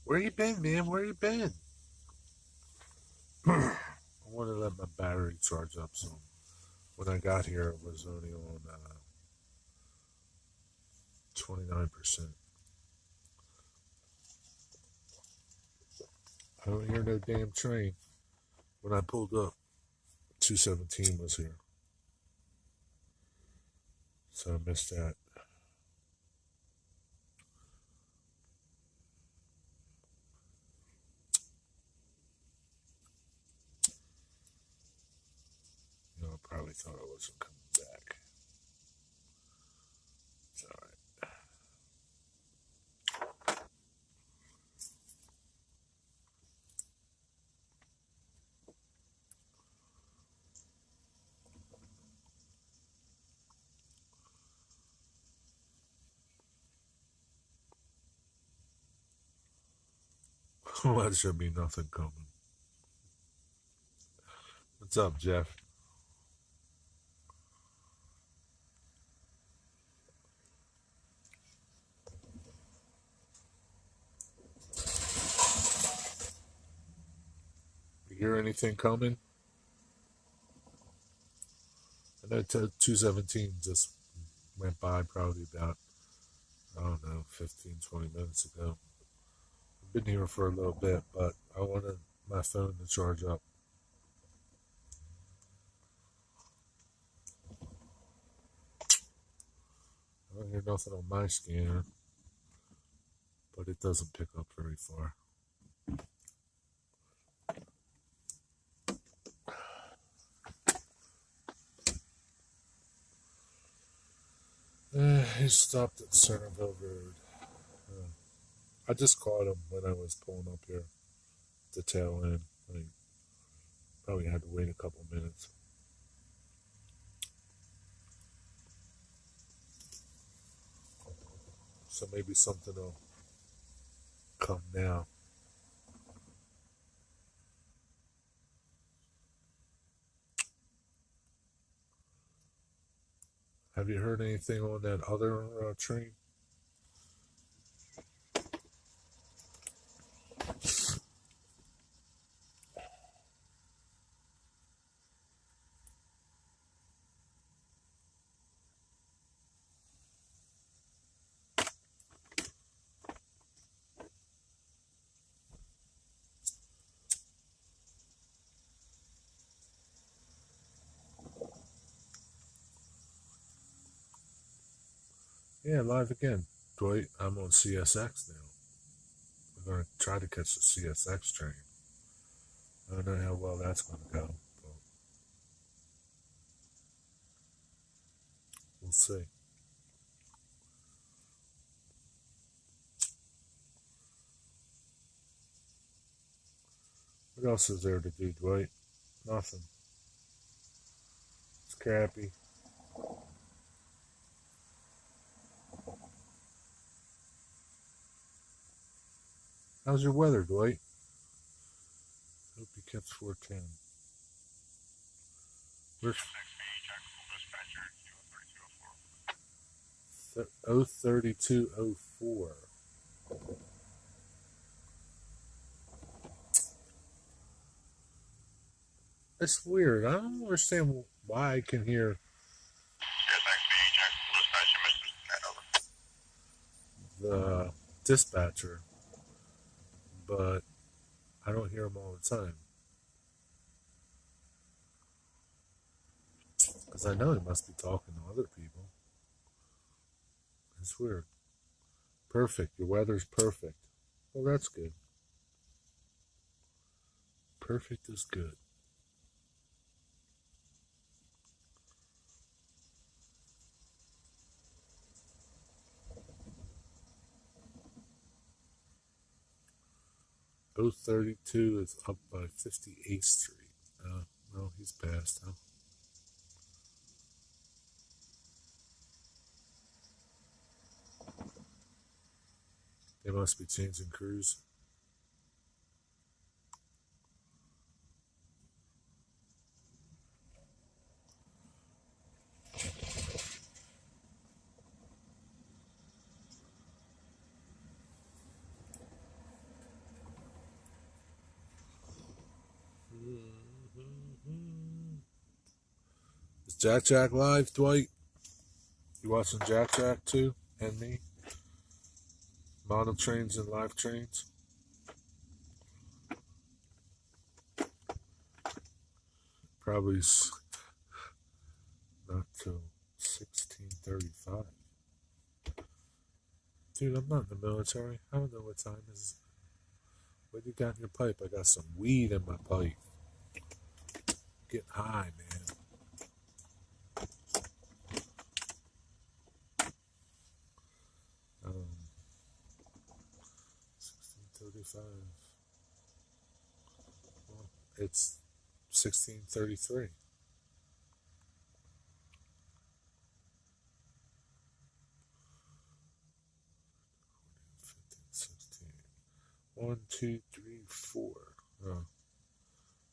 Where you been, man? Where you been? I want to let my battery charge up, so when I got here, it was only on 29%. I don't hear no damn train. When I pulled up, 217 was here, so I missed that. You know, I probably thought I wasn't coming back. It's all right. Well, that should be nothing coming. What's up, Jeff? You hear anything coming? I know 217 just went by probably about, I don't know, 15, 20 minutes ago. I've been here for a little bit, but I wanted my phone to charge up. I don't hear nothing on my scanner, but it doesn't pick up very far. He stopped at Centerville Road. I just caught him when I was pulling up here at the tail end. I probably had to wait a couple minutes. So maybe something will come now. Have you heard anything on that other train? Yeah, live again. Dwight, I'm on CSX now. We're going to try to catch the CSX train. I don't know how well that's going to go, but we'll see. What else is there to do, Dwight? Nothing. It's crappy. How's your weather, Dwight? Hope you catch 410. We're 03204. It's weird. I don't understand why I can hear the dispatcher, but I don't hear him all the time. Because I know he must be talking to other people. It's weird. Perfect. Your weather's perfect. Well, that's good. Perfect is good. O 32 is up by 58th Street. Well, he's passed, huh? They must be changing crews. Jack Jack live, Dwight? You watching Jack Jack too? And me? Model trains and live trains? Probably not till 16:35. Dude, I'm not in the military. I don't know what time it is. What do you got in your pipe? I got some weed in my pipe. Getting high, man. Um, 16:35. Well, it's 16:33. 15, 16. 1, 2, 3, 4. Oh.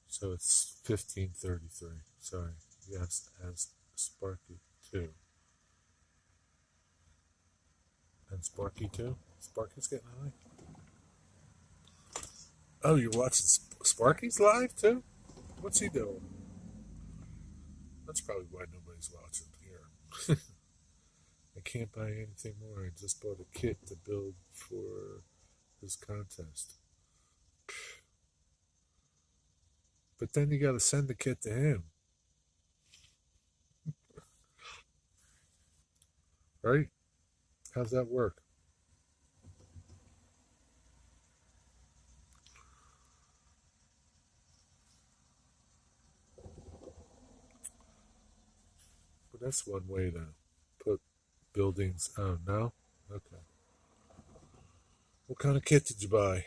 So it's 15:33. Sorry. Yes, as Sparky 2. And Sparky too? Sparky's getting high? Oh, you're watching Sparky's live too? What's he doing? That's probably why nobody's watching here. I can't buy anything more. I just bought a kit to build for this contest. But then you gotta send the kit to him. Right? How's that work? But that's one way to put buildings. Oh, no? Okay. What kind of kit did you buy?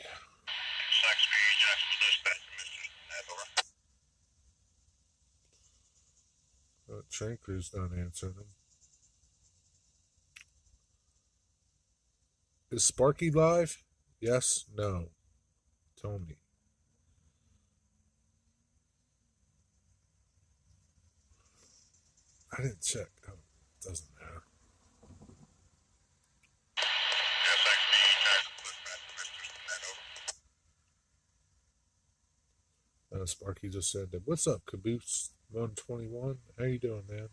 Train crew's not answering them. Is Sparky live? Yes? No? Tell me. I didn't check. Oh, doesn't matter. Sparky just said that. What's up, Caboose 121? How you doing, man?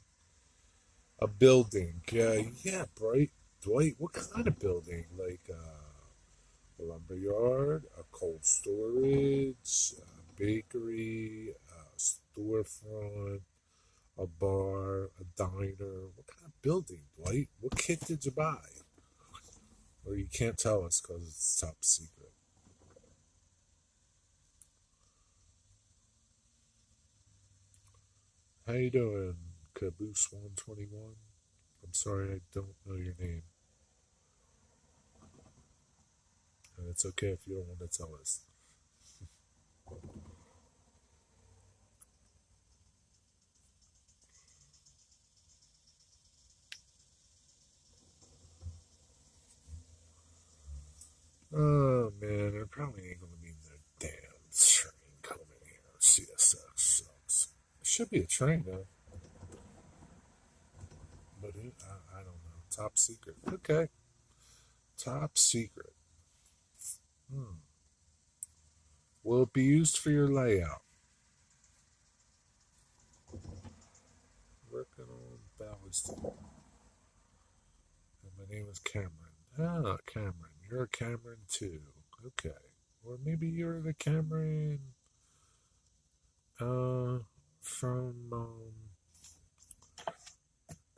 A building. Yeah, Bright. Dwight, what kind of building? Like a lumberyard, a cold storage, a bakery, a storefront, a bar, a diner. What kind of building, Dwight? What kit did you buy? Or you can't tell us because it's top secret. How you doing, Caboose 121? I'm sorry I don't know your name. And it's okay if you don't want to tell us. Oh man, there probably ain't gonna be no damn train coming here. CSX sucks. It should be a train though. But I don't know. Top secret. Okay. Top secret. Will it be used for your layout? Working on ballasting. And my name is Cameron. Ah, Cameron. You're a Cameron too. Okay. Or maybe you're the Cameron from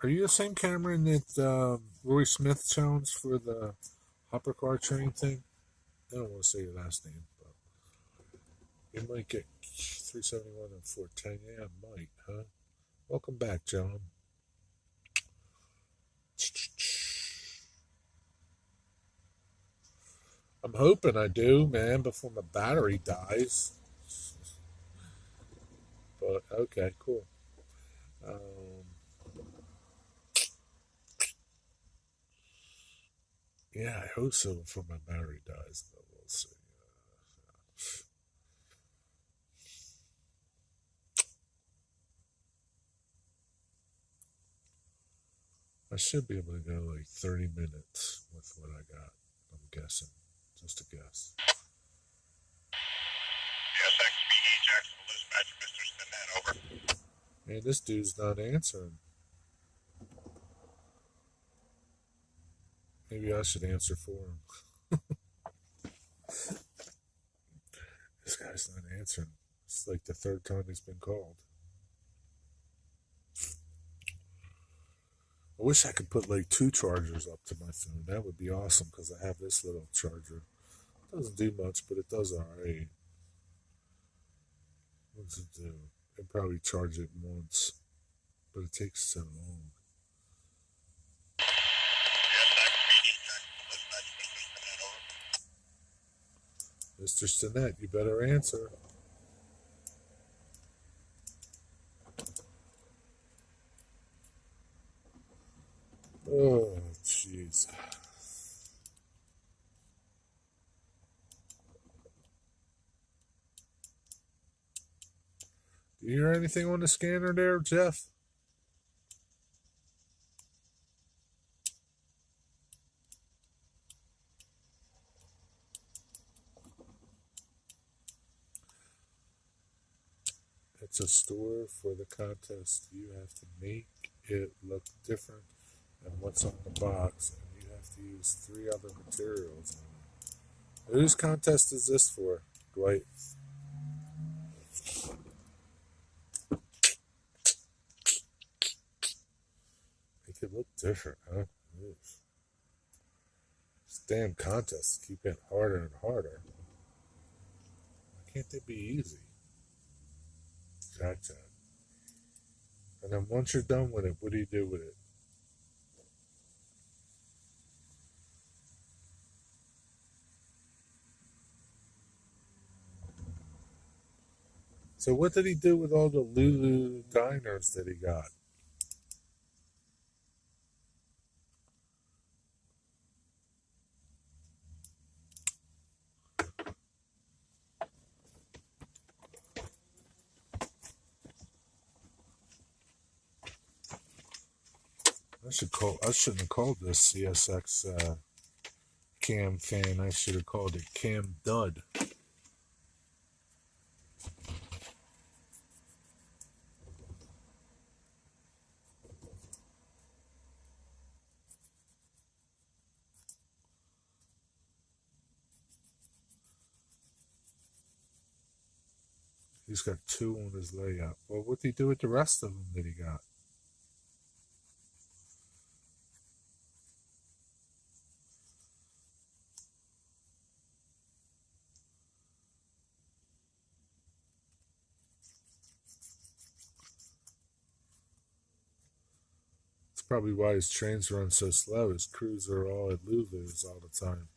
are you the same Cameron that Roy Smith challenged for the hopper car train thing? I don't want to say your last name, but you might get 371 and 410. Yeah, I might, huh? Welcome back, John. I'm hoping I do, man, before my battery dies. But okay, cool. Yeah, I hope so before my battery dies, but we'll see. I should be able to go like 30 minutes with what I got. I'm guessing. Just a guess. CSX, BE Jacksonville dispatch, Mr. Send that over. And this dude's not answering. Maybe I should answer for him. This guy's not answering. It's like the third time he's been called. I wish I could put like 2 chargers up to my phone. That would be awesome because I have this little charger. It doesn't do much, but it does alright. What does it do? I'd probably charge it once, but it takes so long. Mr. Stinnett, you better answer. Oh, jeez. Do you hear anything on the scanner there, Jeff? It's a store for the contest. You have to make it look different than what's on the box, and you have to use 3 other materials on it. Whose contest is this for, Dwight? Make it look different, huh? Oof. These damn contests keep getting harder and harder. Why can't they be easy? Jack. And then once you're done with it, what do you do with it? So what did he do with all the Lulu diners that he got? I shouldn't have called this CSX Cam fan. I should have called it Cam Dud. He's got 2 on his layout. Well, what did he do with the rest of them that he got? That's probably why his trains run so slow. His crews are all at Lulu's all the time.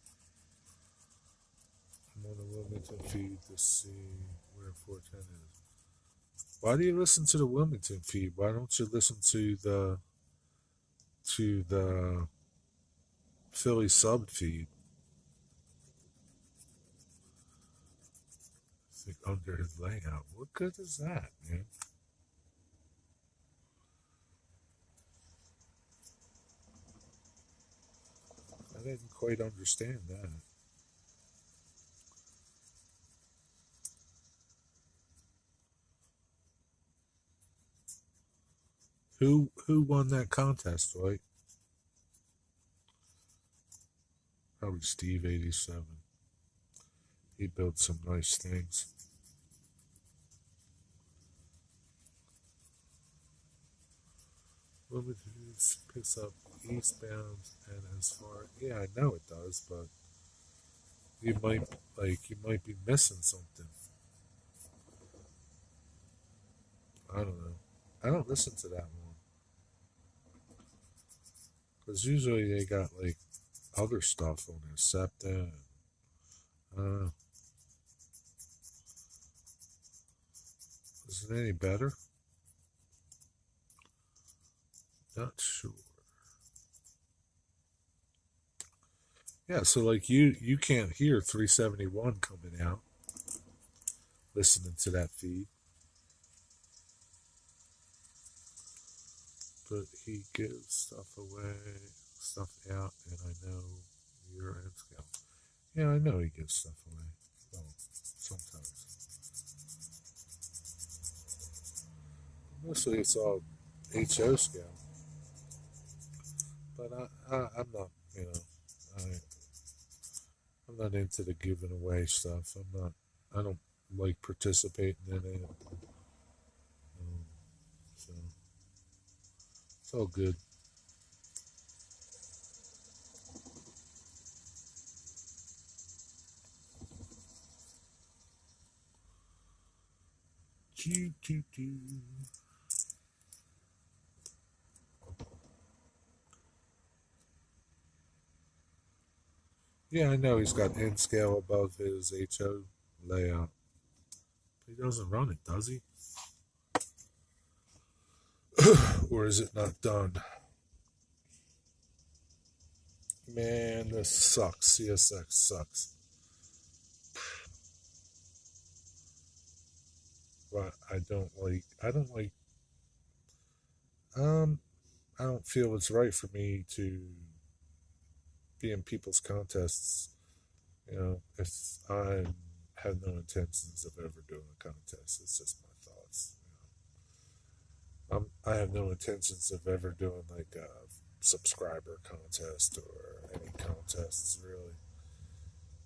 I'm on the Wilmington feed to see where 410 is. Why do you listen to the Wilmington feed? Why don't you listen to the Philly sub feed? It's like under his layout. What good is that, man? I didn't quite understand that. Who won that contest, right? Probably Steve 87. He built some nice things. Wilmington picks up eastbound and as far. Yeah, I know it does, but you might be missing something. I don't know. I don't listen to that one because usually they got like other stuff on their SEPTA. Is it any better? Not sure. Yeah, so like you can't hear 371 coming out listening to that feed. But he gives stuff away, stuff out, and I know you're in scale. Yeah, I know he gives stuff away. Well, sometimes. Mostly it's all HO scale, but I'm not, you know, I, I'm not into the giving away stuff. I don't like participating in it. So it's all good. Choo, choo, choo. Yeah, I know he's got N scale above his HO layout. He doesn't run it, does he? Or is it not done? Man, this sucks. CSX sucks. But I don't like um I don't feel it's right for me to be in people's contests. You know, if I have no intentions of ever doing a contest, it's just my thoughts. I have no intentions of ever doing like a subscriber contest or any contests really.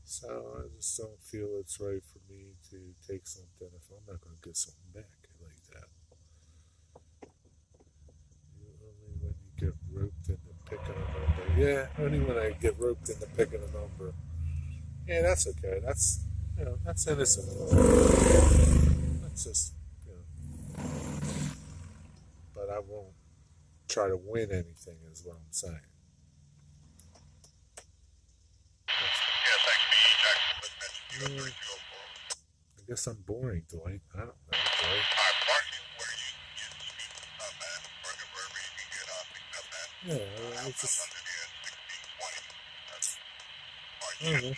So I just don't feel it's right for me to take something if I'm not going to get something back like that. Only when you get roped into picking a number. Yeah, only when I get roped into picking a number. Yeah, that's okay. That's innocent. That's just you know. But I won't try to win anything. Is what I'm saying. I guess I'm boring, Dwight. I don't know, Dwight. Yeah, I just. I don't know.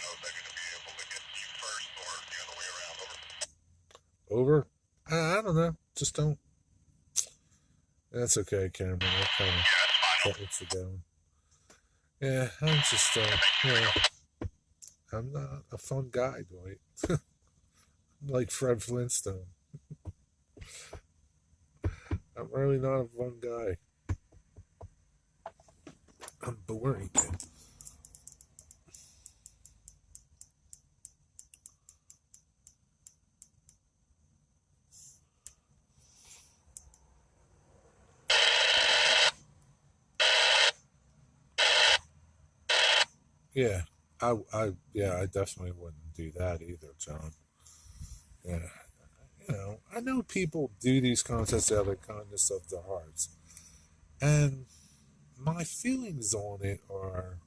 Over? I don't know. Just don't. That's okay, Cameron. I kind of get what you're doing. Yeah, I'm just, I'm not a fun guy, Dwight. I'm like Fred Flintstone. I'm really not a fun guy. I'm boring. Yeah, I definitely wouldn't do that either, John. Yeah, I know people do these contests out of the kindness of their hearts, and my feelings on it are,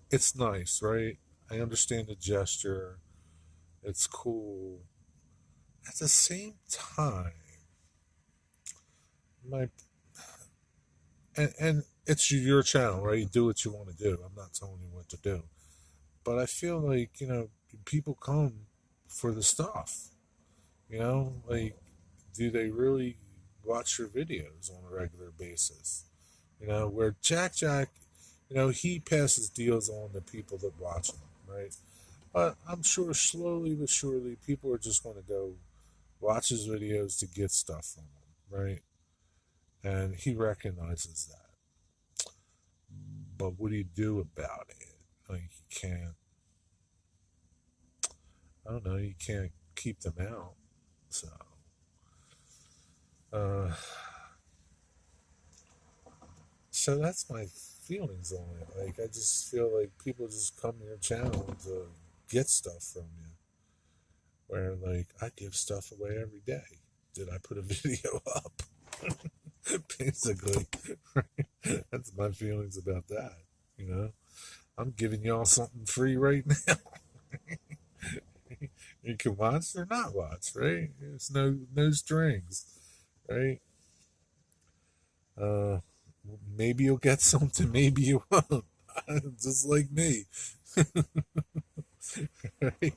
it's nice, right? I understand the gesture. It's cool. At the same time, my and it's your channel, right? You do what you want to do. I'm not telling you what to do, but I feel like people come for the stuff. Like, do they really watch your videos on a regular basis? Where Jack, he passes deals on to people that watch him, right? But I'm sure slowly but surely people are just going to go watch his videos to get stuff from him, right? And he recognizes that. But what do you do about it? Like, you can't, I don't know, you can't keep them out. So, uh, so that's my feelings on it. Like, I just feel like people just come to your channel to get stuff from you. Where, like, I give stuff away every day. Did I put a video up? Basically, that's my feelings about that. You know, I'm giving y'all something free right now. You can watch or not watch, right? There's no strings, right? Uh, maybe you'll get something, maybe you won't. Just like me, right?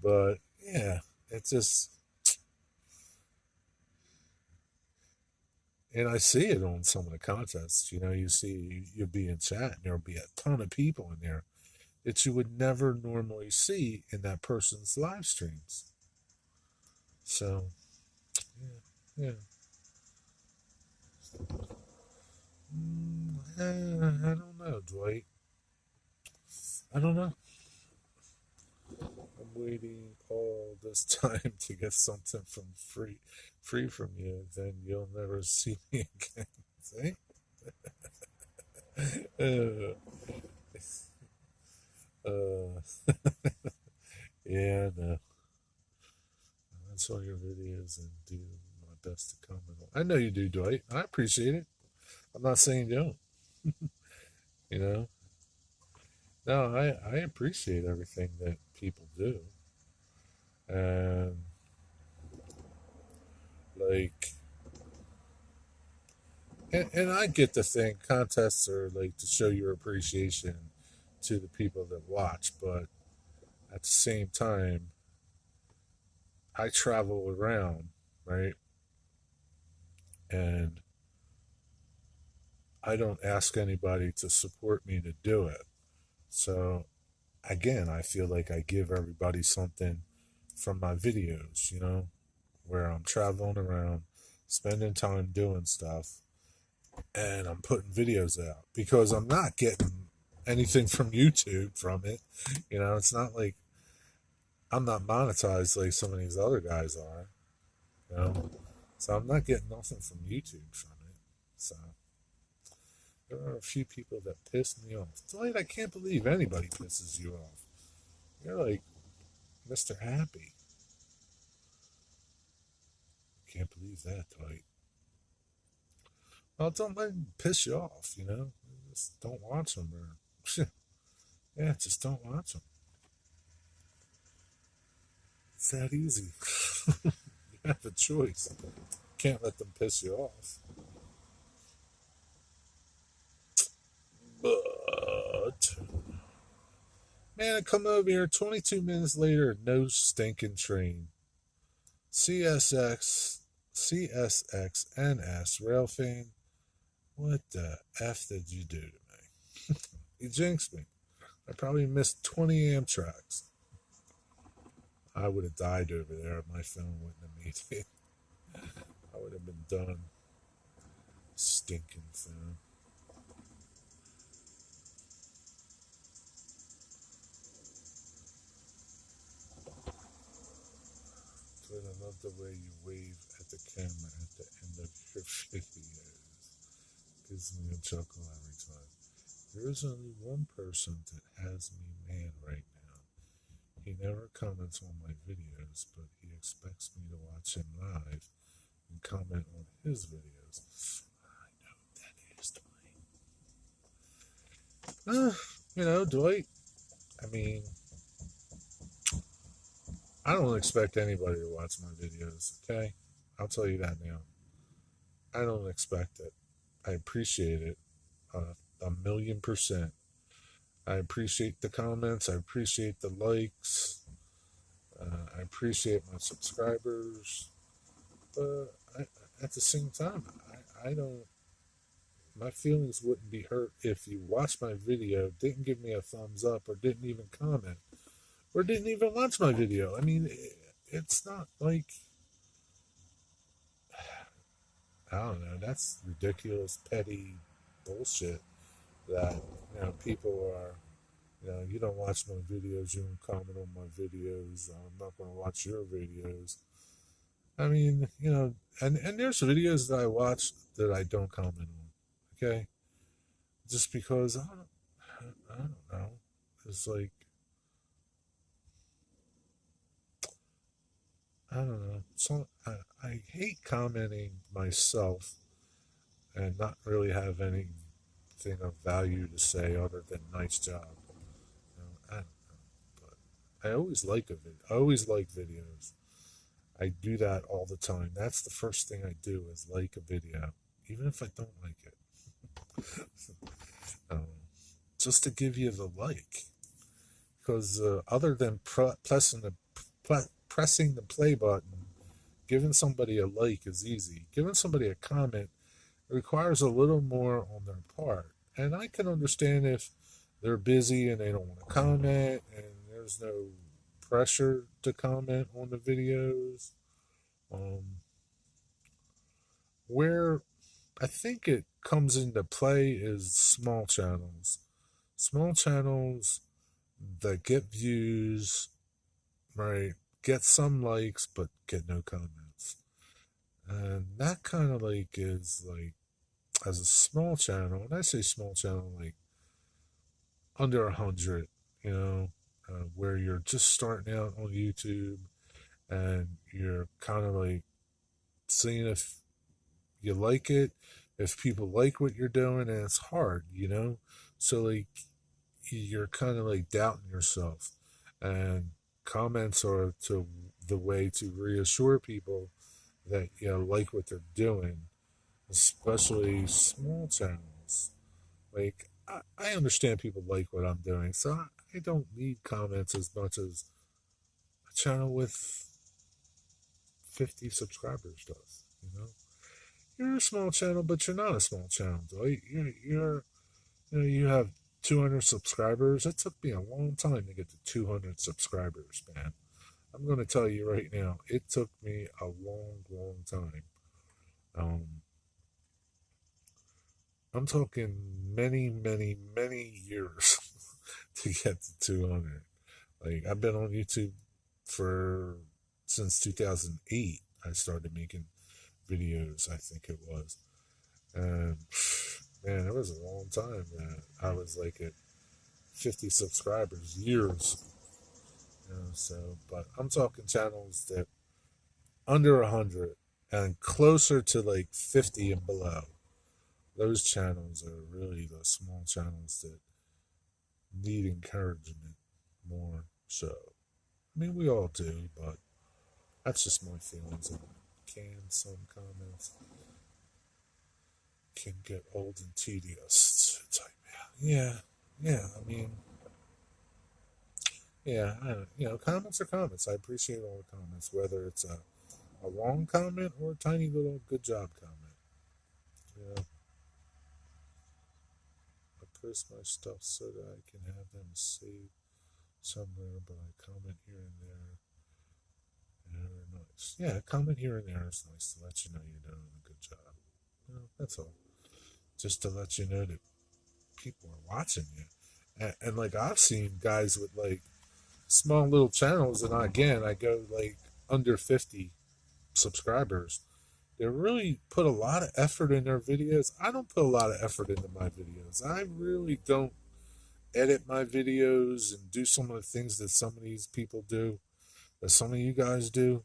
But yeah, it's just, and I see it on some of the contests. You see you'll be in chat, and there'll be a ton of people in there that you would never normally see in that person's live streams. So, yeah. Yeah. I don't know, Dwight. I don't know. I'm waiting all this time to get something from free from you. Then you'll never see me again. See? Uh, yeah, no. I saw your videos and do my best to comment on. I know you do, Dwight. I appreciate it. I'm not saying you don't. You know, no, I appreciate everything that people do, and like, and I get the thing. Contests are like to show your appreciation to the people that watch, but at the same time, I travel around, right, and I don't ask anybody to support me to do it. So again, I feel like I give everybody something from my videos, where I'm traveling around, spending time doing stuff, and I'm putting videos out because I'm not getting anything from YouTube from it. It's not like I'm not monetized like some of these other guys are, you know. So I'm not getting nothing from YouTube from it. So there are a few people that piss me off. Dwight, I can't believe anybody pisses you off. You're like Mr. Happy. Can't believe that, Dwight. Well, don't let him piss you off. Just don't watch him. Or, yeah, just don't watch him. It's that easy. You have a choice. Can't let them piss you off. But, man, I come over here 22 minutes later, no stinking train. CSX, CSXNS rail fan. What the F did you do to me? You jinxed me. I probably missed 20 Amtrak's. I would have died over there if my phone wouldn't have made it. I would have been done. Stinking phone. But I love the way you wave at the camera at the end of your videos. Gives me a chuckle every time. There is only one person that has me mad right now. He never comments on my videos, but he expects me to watch him live and comment on his videos. I know that is Dwight. Dwight, I mean, I don't expect anybody to watch my videos, okay? I'll tell you that now. I don't expect it. I appreciate it 1,000,000%. I appreciate the comments. I appreciate the likes. I appreciate my subscribers. But at the same time, I don't. My feelings wouldn't be hurt if you watched my video, didn't give me a thumbs up, or didn't even comment, or didn't even watch my video. I mean, it's not like I don't know. That's ridiculous, petty bullshit that people are. You don't watch my videos. You don't comment on my videos. I'm not going to watch your videos. I mean, and there's videos that I watch that I don't comment on. Okay, just because I don't know. It's like I don't know. So I hate commenting myself and not really have anything of value to say other than nice job. I don't know, but I always like a video. I always like videos. I do that all the time. That's the first thing I do is like a video, even if I don't like it. um, just to give you the like, because other than pressing the play button, giving somebody a like is easy. Giving somebody a comment requires a little more on their part, and I can understand if they're busy and they don't want to comment, and there's no pressure to comment on the videos. Um, Where I think it comes into play is small channels that get views, right? Get some likes, but get no comments. And that kind of like is like, as a small channel, and I say small channel, like under 100, where you're just starting out on YouTube and you're kind of like seeing if you like it, if people like what you're doing, and it's hard. So, like, you're kind of like doubting yourself. And comments are the way to reassure people that you like what they're doing, especially small channels. Like, I understand people like what I'm doing, so I don't need comments as much as a channel with 50 subscribers does. You're a small channel, but you're not a small channel, though. You have 200 subscribers. It took me a long time to get to 200 subscribers, man. I'm going to tell you right now, it took me a long, long time. Um, I'm talking many, many, many years to get to 200. Like, I've been on YouTube for since 2008. I started making videos, I think it was. And man, it was a long time, man. I was like at 50 subscribers, years. But I'm talking channels that under 100 and closer to like 50 and below. Those channels are really the small channels that need encouragement more so. I mean, we all do, but that's just my feelings. And can some comments can get old and tedious? It's like, yeah, yeah. I mean, yeah. Comments are comments. I appreciate all the comments, whether it's a long comment or a tiny little good job comment. You know, I post my stuff so that I can have them saved somewhere, but I comment here and there. Nice. Yeah, comment here and there is nice to let you know you're doing a good job. That's all. Just to let you know that people are watching you. And like I've seen guys with like small little channels, and I go like under 50 subscribers. They really put a lot of effort in their videos. I don't put a lot of effort into my videos. I really don't edit my videos and do some of the things that some of these people do, that some of you guys do.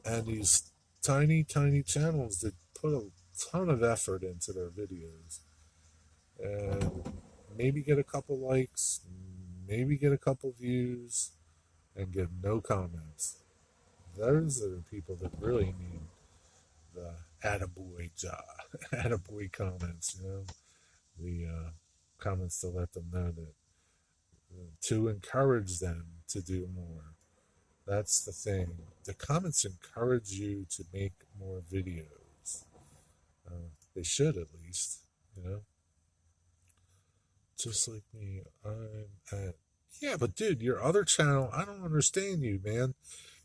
And these tiny, tiny channels that put a ton of effort into their videos and maybe get a couple likes, maybe get a couple views, and get no comments. Those are the people that really need the attaboy job, attaboy comments, the comments to let them know that, to encourage them to do more. That's the thing. The comments encourage you to make more videos. They should, at least, you know. Just like me, I'm at. Yeah, but dude, your other channel, I don't understand you, man.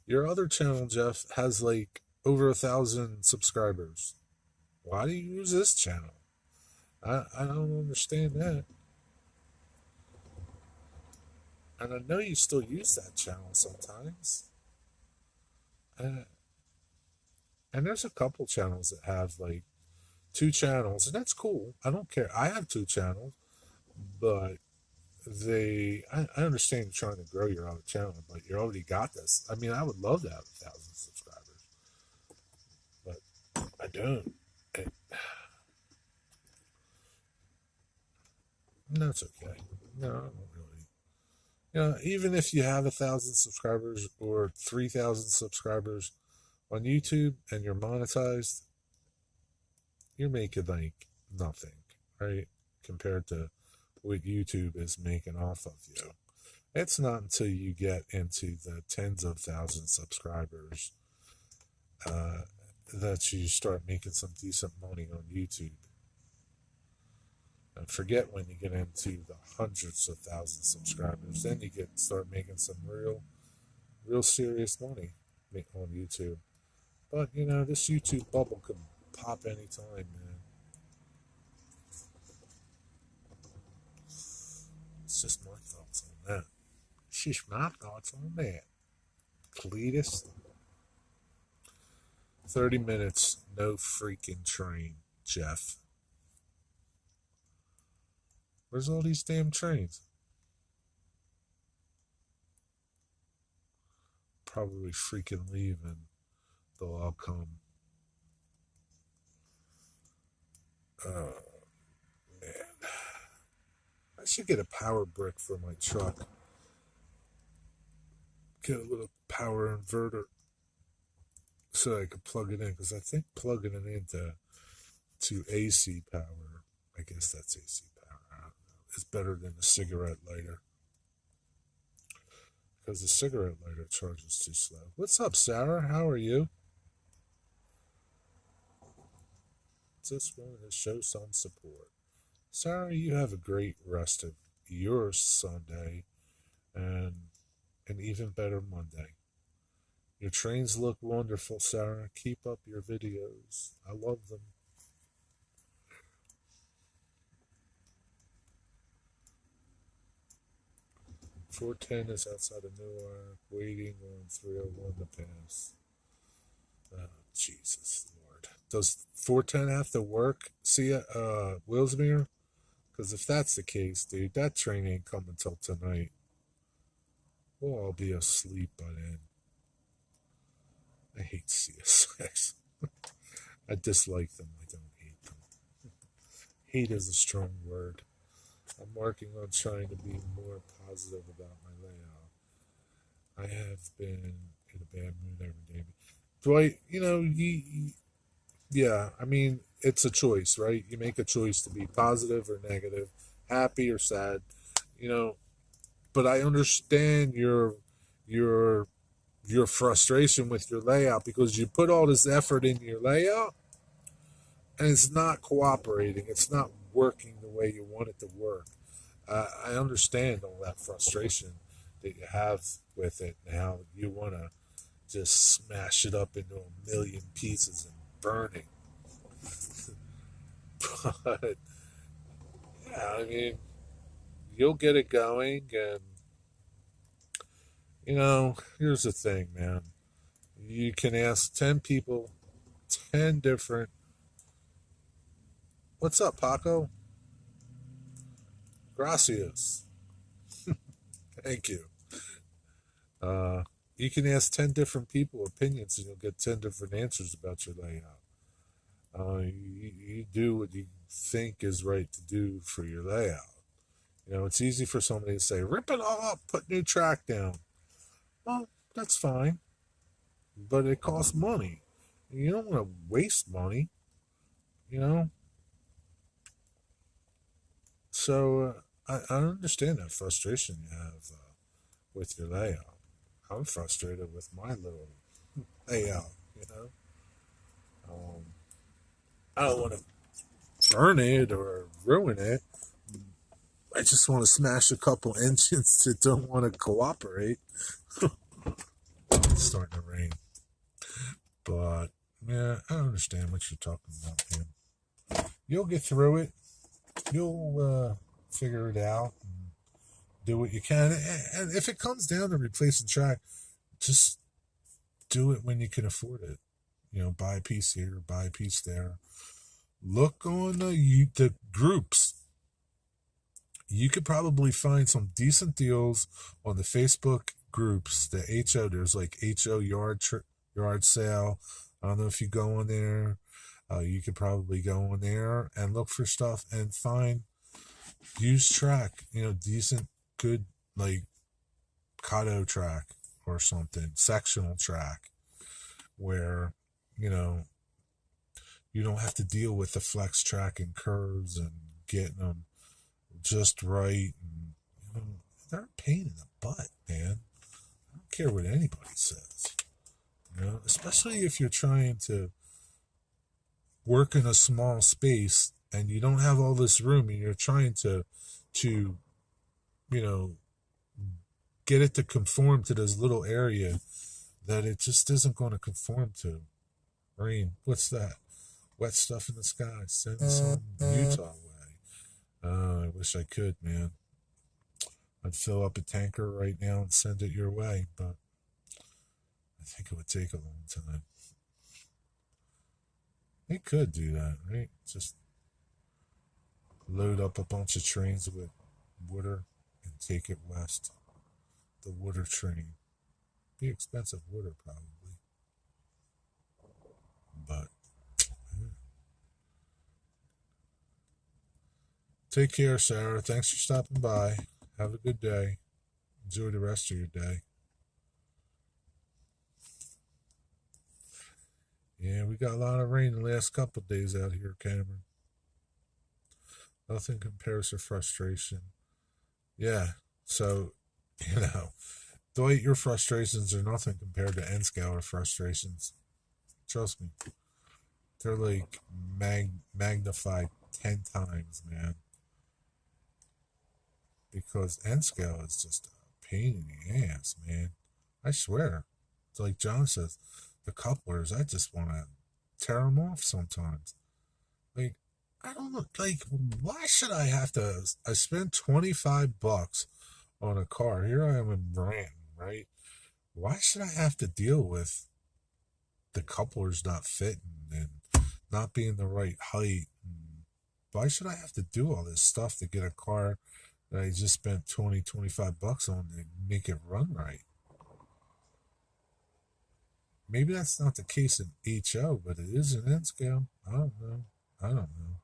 Your other channel, Jeff, has like over 1,000 subscribers. Why do you use this channel? I don't understand that. And I know you still use that channel sometimes. Uh, and there's a couple channels that have like two channels, and that's cool. I don't care. I have two channels, but I understand you're trying to grow your other channel, but you already got this. I mean, I would love to have 1,000 subscribers, but I don't. And that's okay. No, I don't really. Even if you have 1,000 subscribers or 3,000 subscribers on YouTube and you're monetized, you're making like nothing, right? Compared to what YouTube is making off of you. It's not until you get into the tens of thousands subscribers uh, that you start making some decent money on YouTube. And forget when you get into the hundreds of thousands subscribers, then you start making some real serious money on YouTube. But, this YouTube bubble could pop anytime, man. It's just my thoughts on that. It's just my thoughts on that. Cletus. 30 minutes, no freaking train, Jeff. Where's all these damn trains? Probably freaking leave and they'll all come. Oh, man. I should get a power brick for my truck. Get a little power inverter so I could plug it in. Because I think plugging it into AC power, I guess that's AC power, I don't know, is better than a cigarette lighter. Because the cigarette lighter charges too slow. What's up, Sarah? How are you? Just wanted to show some support. Sarah, you have a great rest of your Sunday and an even better Monday. Your trains look wonderful, Sarah. Keep up your videos. I love them. "410 is outside of Newark, waiting on 301 to pass." Oh, Jesus Lord. Does 410 have to work? See, Willsmere? Because if that's the case, dude, that train ain't coming till tonight. We'll all be asleep by then. I hate CSX. I dislike them. I don't hate them. Hate is a strong word. I'm working on trying to be more positive about my layout. I have been in a bad mood every day. Dwight, yeah, I mean, it's a choice, right? You make a choice to be positive or negative, happy or sad, you know. But I understand your frustration with your layout because you put all this effort in your layout and it's not cooperating. It's not working the way you want it to work. I understand all that frustration that you have with it and how you want to just smash it up into a million pieces and burning. But yeah, I mean, you'll get it going, and here's the thing, man. You can ask 10 people, 10 different. What's up, Paco? Gracias. Thank you. Uh, you can ask 10 different people opinions, and you'll get 10 different answers about your layout. You do what you think is right to do for your layout. It's easy for somebody to say, rip it all up, put new track down. Well, that's fine, but it costs money. You don't want to waste money, you know? So I understand that frustration you have with your layout. I'm frustrated with my little layout, you know? Um, I don't want to burn it or ruin it. I just want to smash a couple engines that don't want to cooperate. It's starting to rain. But, yeah, I understand what you're talking about, man. You'll get through it. You'll figure it out and do what you can. And if it comes down to replacing track, just do it when you can afford it. Buy a piece here, buy a piece there. Look on the groups. You could probably find some decent deals on the Facebook groups. The HO, there's like HO yard sale. I don't know if you go on there. You could probably go on there and look for stuff and find used track. Decent, good, like Kato track or something, sectional track, where you don't have to deal with the flex track and curves and getting them just right. And, they're a pain in the butt, man. I don't care what anybody says. Especially if you're trying to work in a small space and you don't have all this room and you're trying to get it to conform to this little area that it just isn't going to conform to. Rain. What's that? Wet stuff in the sky. Send some Utah way. I wish I could, man. I'd fill up a tanker right now and send it your way, but I think it would take a long time. They could do that, right? Just load up a bunch of trains with water and take it west. The water train. Be expensive water, probably. But yeah. Take care, Sarah. Thanks for stopping by. Have a good day. Enjoy the rest of your day. Yeah, we got a lot of rain the last couple of days out here, Cameron. Nothing compares to frustration. Yeah, so, you know, Dwight, your frustrations are nothing compared to N-Scaler frustrations. Trust me. They're like magnified 10 times, man. Because N-Scale is just a pain in the ass, man. I swear. It's like John says, the couplers, I just want to tear them off sometimes. Like, I don't know, like, why should I have to, I spent $25 on a car. Here I am in Brandon, right? Why should I have to deal with the couplers not fitting and not being the right height? And why should I have to do all this stuff to get a car that I just spent $25 on to make it run right? Maybe that's not the case in HO, but it is in N scale. I don't know. I don't know.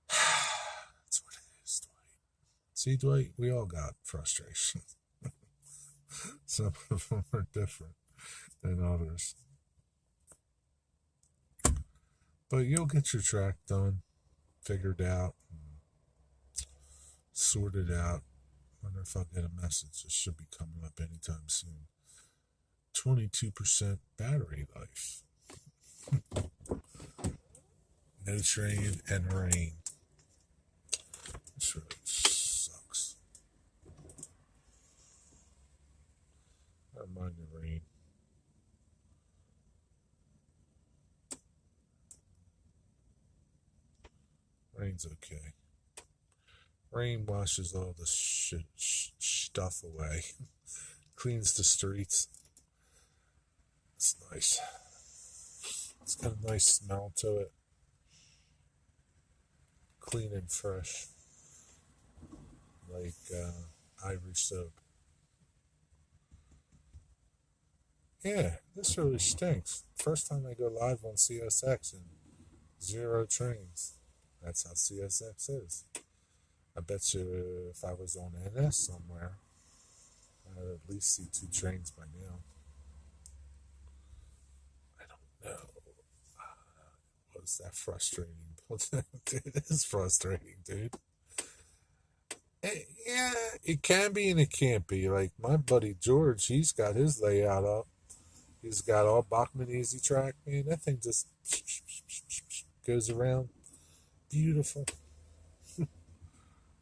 That's what it is, Dwight. See, Dwight, we all got frustrations. Some of them are different than others. But you'll get your track done, figured out, sorted out. Wonder if I'll get a message. It should be coming up anytime soon. 22% battery life. No train and rain. This really sucks. I don't mind the rain. Rain's okay. Rain washes all the stuff away, cleans the streets. It's nice. It's got a nice smell to it. Clean and fresh, like ivory soap. Yeah, this really stinks. First time I go live on CSX and 0 trains. That's how CSX is. I bet you if I was on NS somewhere, I'd at least see 2 trains by now. I don't know. Was that frustrating? It is frustrating, dude. Yeah, it can be and it can't be. Like my buddy George, he's got his layout up. He's got all Bachman Easy Track, man. That thing just goes around. Beautiful.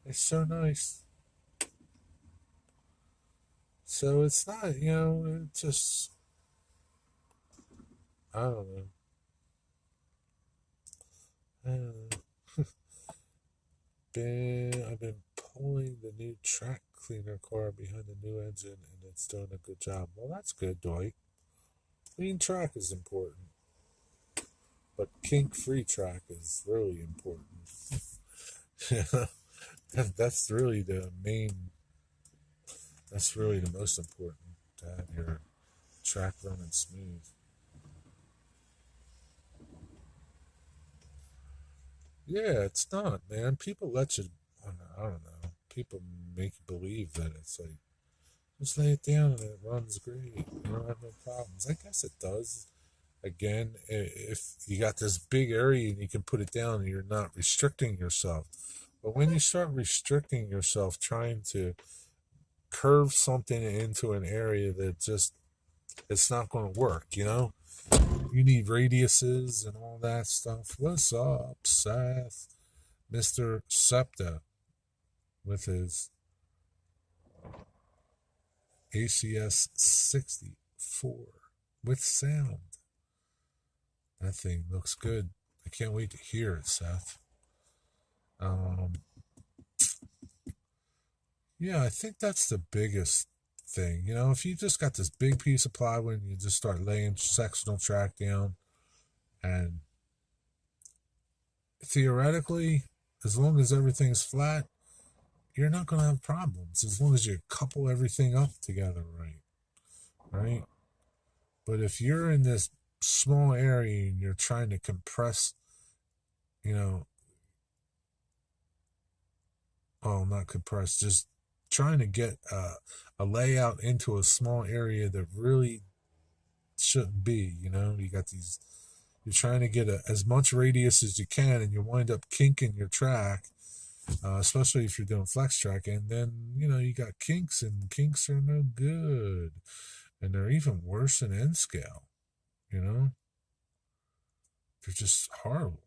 It's so nice. So it's not, it just, I don't know. I don't know. I've been pulling the new track cleaner car behind the new engine and it's doing a good job. Well, that's good, Dwight. Clean track is important. But kink-free track is really important. That's really the main, that's really the most important, to have your track running smooth. Yeah, it's not, man. People let you, I don't know, people make you believe that it's like, just lay it down and it runs great. You don't have no problems. I guess it does. Again, if you got this big area and you can put it down and you're not restricting yourself. But when you start restricting yourself, trying to curve something into an area that just, it's not going to work, You need radiuses and all that stuff. What's up, Seth? Mr. Septa with his ACS 64 with sound. That thing looks good. I can't wait to hear it, Seth. Um, yeah, I think that's the biggest thing. You know, if you just got this big piece of plywood and you just start laying sectional track down, and theoretically, as long as everything's flat, you're not going to have problems as long as you couple everything up together right, right? But if you're in this small area and you're trying to compress, you know, oh, not compress, just trying to get a layout into a small area that really shouldn't be, you know, you got these, you're trying to get as much radius as you can and you wind up kinking your track, especially if you're doing flex track, and then, you know, you got kinks, and kinks are no good, and they're even worse than N scale, you know, they're just horrible.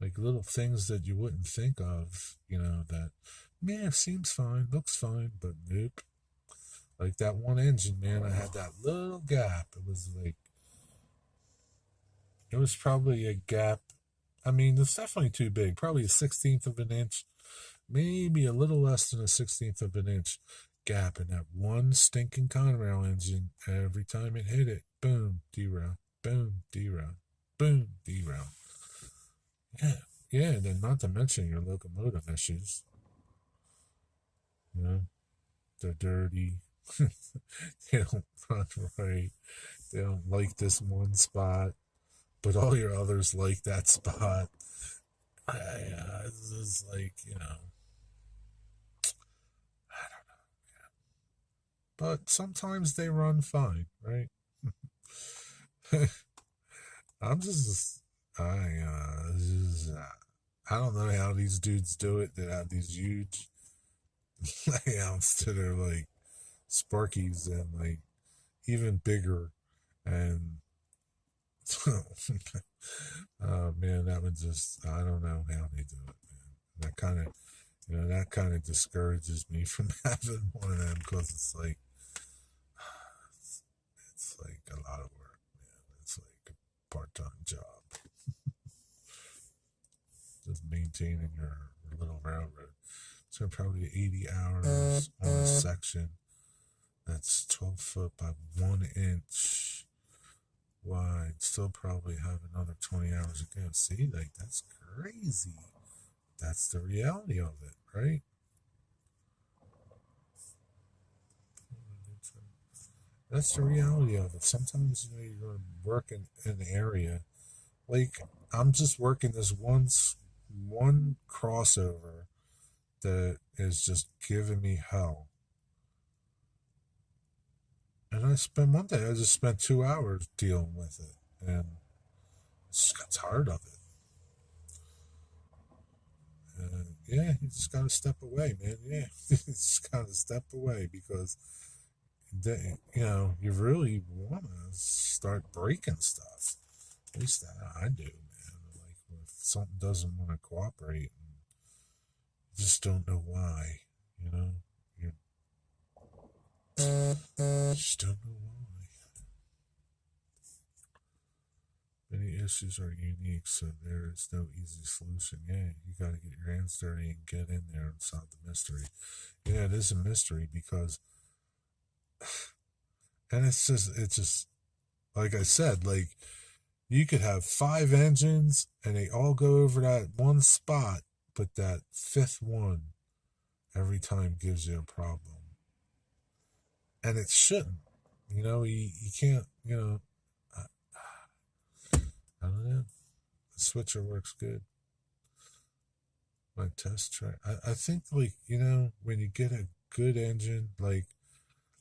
Like little things that you wouldn't think of, you know, that, man, seems fine, looks fine, but nope. Like that one engine, man, I had that little gap. It was probably a gap. I mean, it's definitely too big, probably a 16th of an inch, maybe a little less than a 16th of an inch gap in that one stinking Conrail engine. Every time it hit it, boom, derail, boom, derail, boom, derail. Yeah, yeah, and then not to mention your locomotive issues. You know, they're dirty. They don't run right. They don't like this one spot, but all your others like that spot. It's just like, you know, I don't know. But sometimes they run fine, right? I'm just, I don't know how these dudes do it that have these huge layouts that are like Sparkies and like even bigger. And oh man, that would just, I don't know how they do it, man. That kind of, you know, that kind of discourages me from having one of them because it's like a lot of work, man. It's like a part-time job. Just maintaining your little railroad. So probably 80 hours on a section that's 12 foot by 1 inch wide. Still probably have another 20 hours to go. See, like that's crazy. That's the reality of it, right? That's the reality of it. Sometimes, you know, you're going to work in an area. Like, I'm just working this one crossover that is just giving me hell. And I spent one day, I just spent 2 hours dealing with it. And I just got tired of it. Yeah, you just got to step away, man. Yeah, you just got to step away because, you know, you really want to start breaking stuff. At least that I do, man. Like, if something doesn't want to cooperate, and you just don't know why, you know? You just don't know why. Many issues are unique, so there is no easy solution. Yeah, you got to get your hands dirty and get in there and solve the mystery. Yeah, it is a mystery because, and it's just, like I said, like, you could have 5 engines and they all go over that one spot, but that fifth one every time gives you a problem. And it shouldn't. You know, you can't, you know, I, I don't know. The switcher works good. My test track. I think, like, you know, when you get a good engine, like,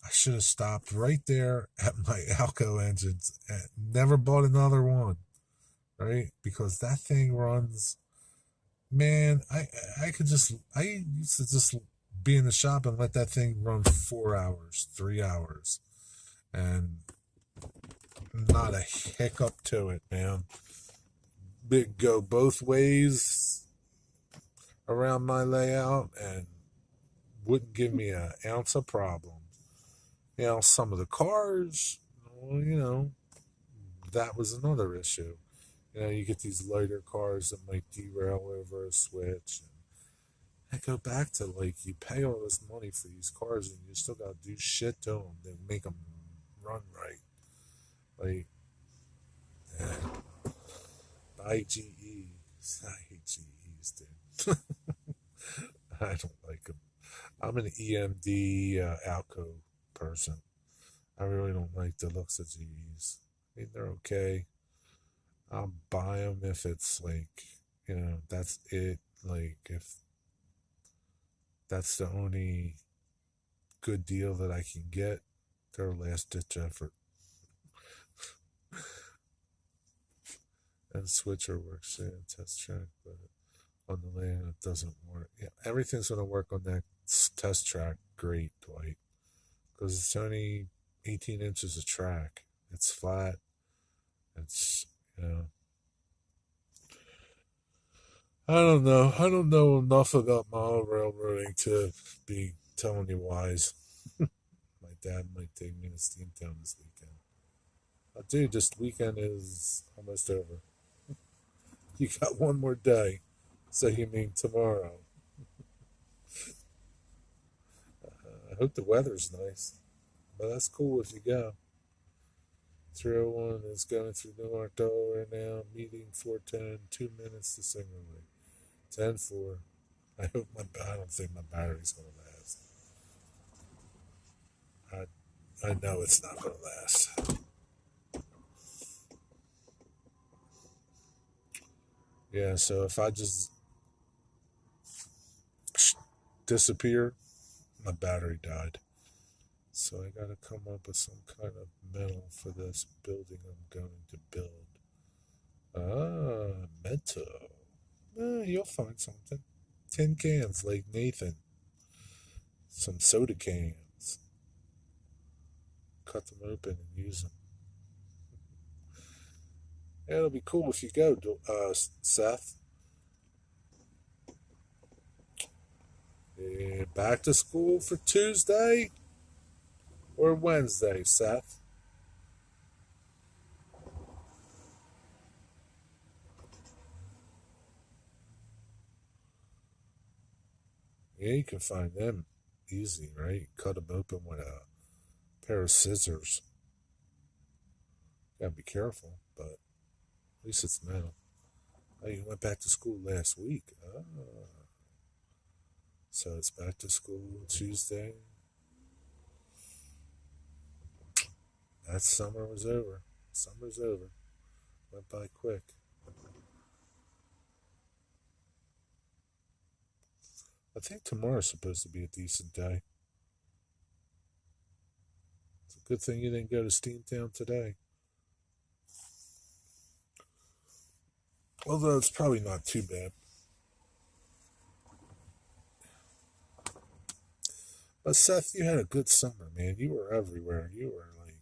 I should have stopped right there at my Alco engines and never bought another one, right? Because that thing runs, man. I used to just be in the shop and let that thing run for 4 hours, 3 hours, and not a hiccup to it, man. Big go both ways around my layout and wouldn't give me an ounce of problem. You know, some of the cars, well, you know, that was another issue. You get these lighter cars that might derail over a switch. And I go back to like you pay all this money for these cars and you still got to do shit to them that make them run right. Like, buy GEs. I hate GEs, dude. I don't like them. I'm an EMD Alco person. I really don't like the looks of GEs. I mean, they're okay. I'll buy them if it's like, that's it. Like, if that's the only good deal that I can get, their last ditch effort. And switcher works, yeah, test track, but on the land it doesn't work. Yeah, everything's going to work on that test track great, Dwight, because it's only 18 inches of track. It's flat. It's, I don't know. I don't know enough about mile railroading to be telling you wise. My dad might take me to Steamtown this weekend. Dude, this weekend is almost over. You got one more day. So you mean tomorrow? I hope the weather's nice. But that's cool if you go. 301 is going through Newark, Delaware now. Meeting 410, 2 minutes to Singer Lake. 10-4. I don't think my battery's going to last. I know it's not going to last. Yeah, so if I just disappear, my battery died. So I got to come up with some kind of metal for this building I'm going to build. Metal. You'll find something. Tin cans like Nathan. Some soda cans. Cut them open and use them. Yeah, it'll be cool if you go, Seth. Yeah, back to school for Tuesday or Wednesday, Seth? Yeah, you can find them easy, right? Cut them open with a pair of scissors. Gotta be careful, but at least it's metal. Oh, you went back to school last week. So it's back to school Tuesday. That summer was over. Summer's over. Went by quick. I think tomorrow's supposed to be a decent day. It's a good thing you didn't go to Steamtown today. Although it's probably not too bad. But Seth, you had a good summer, man. You were everywhere. You were like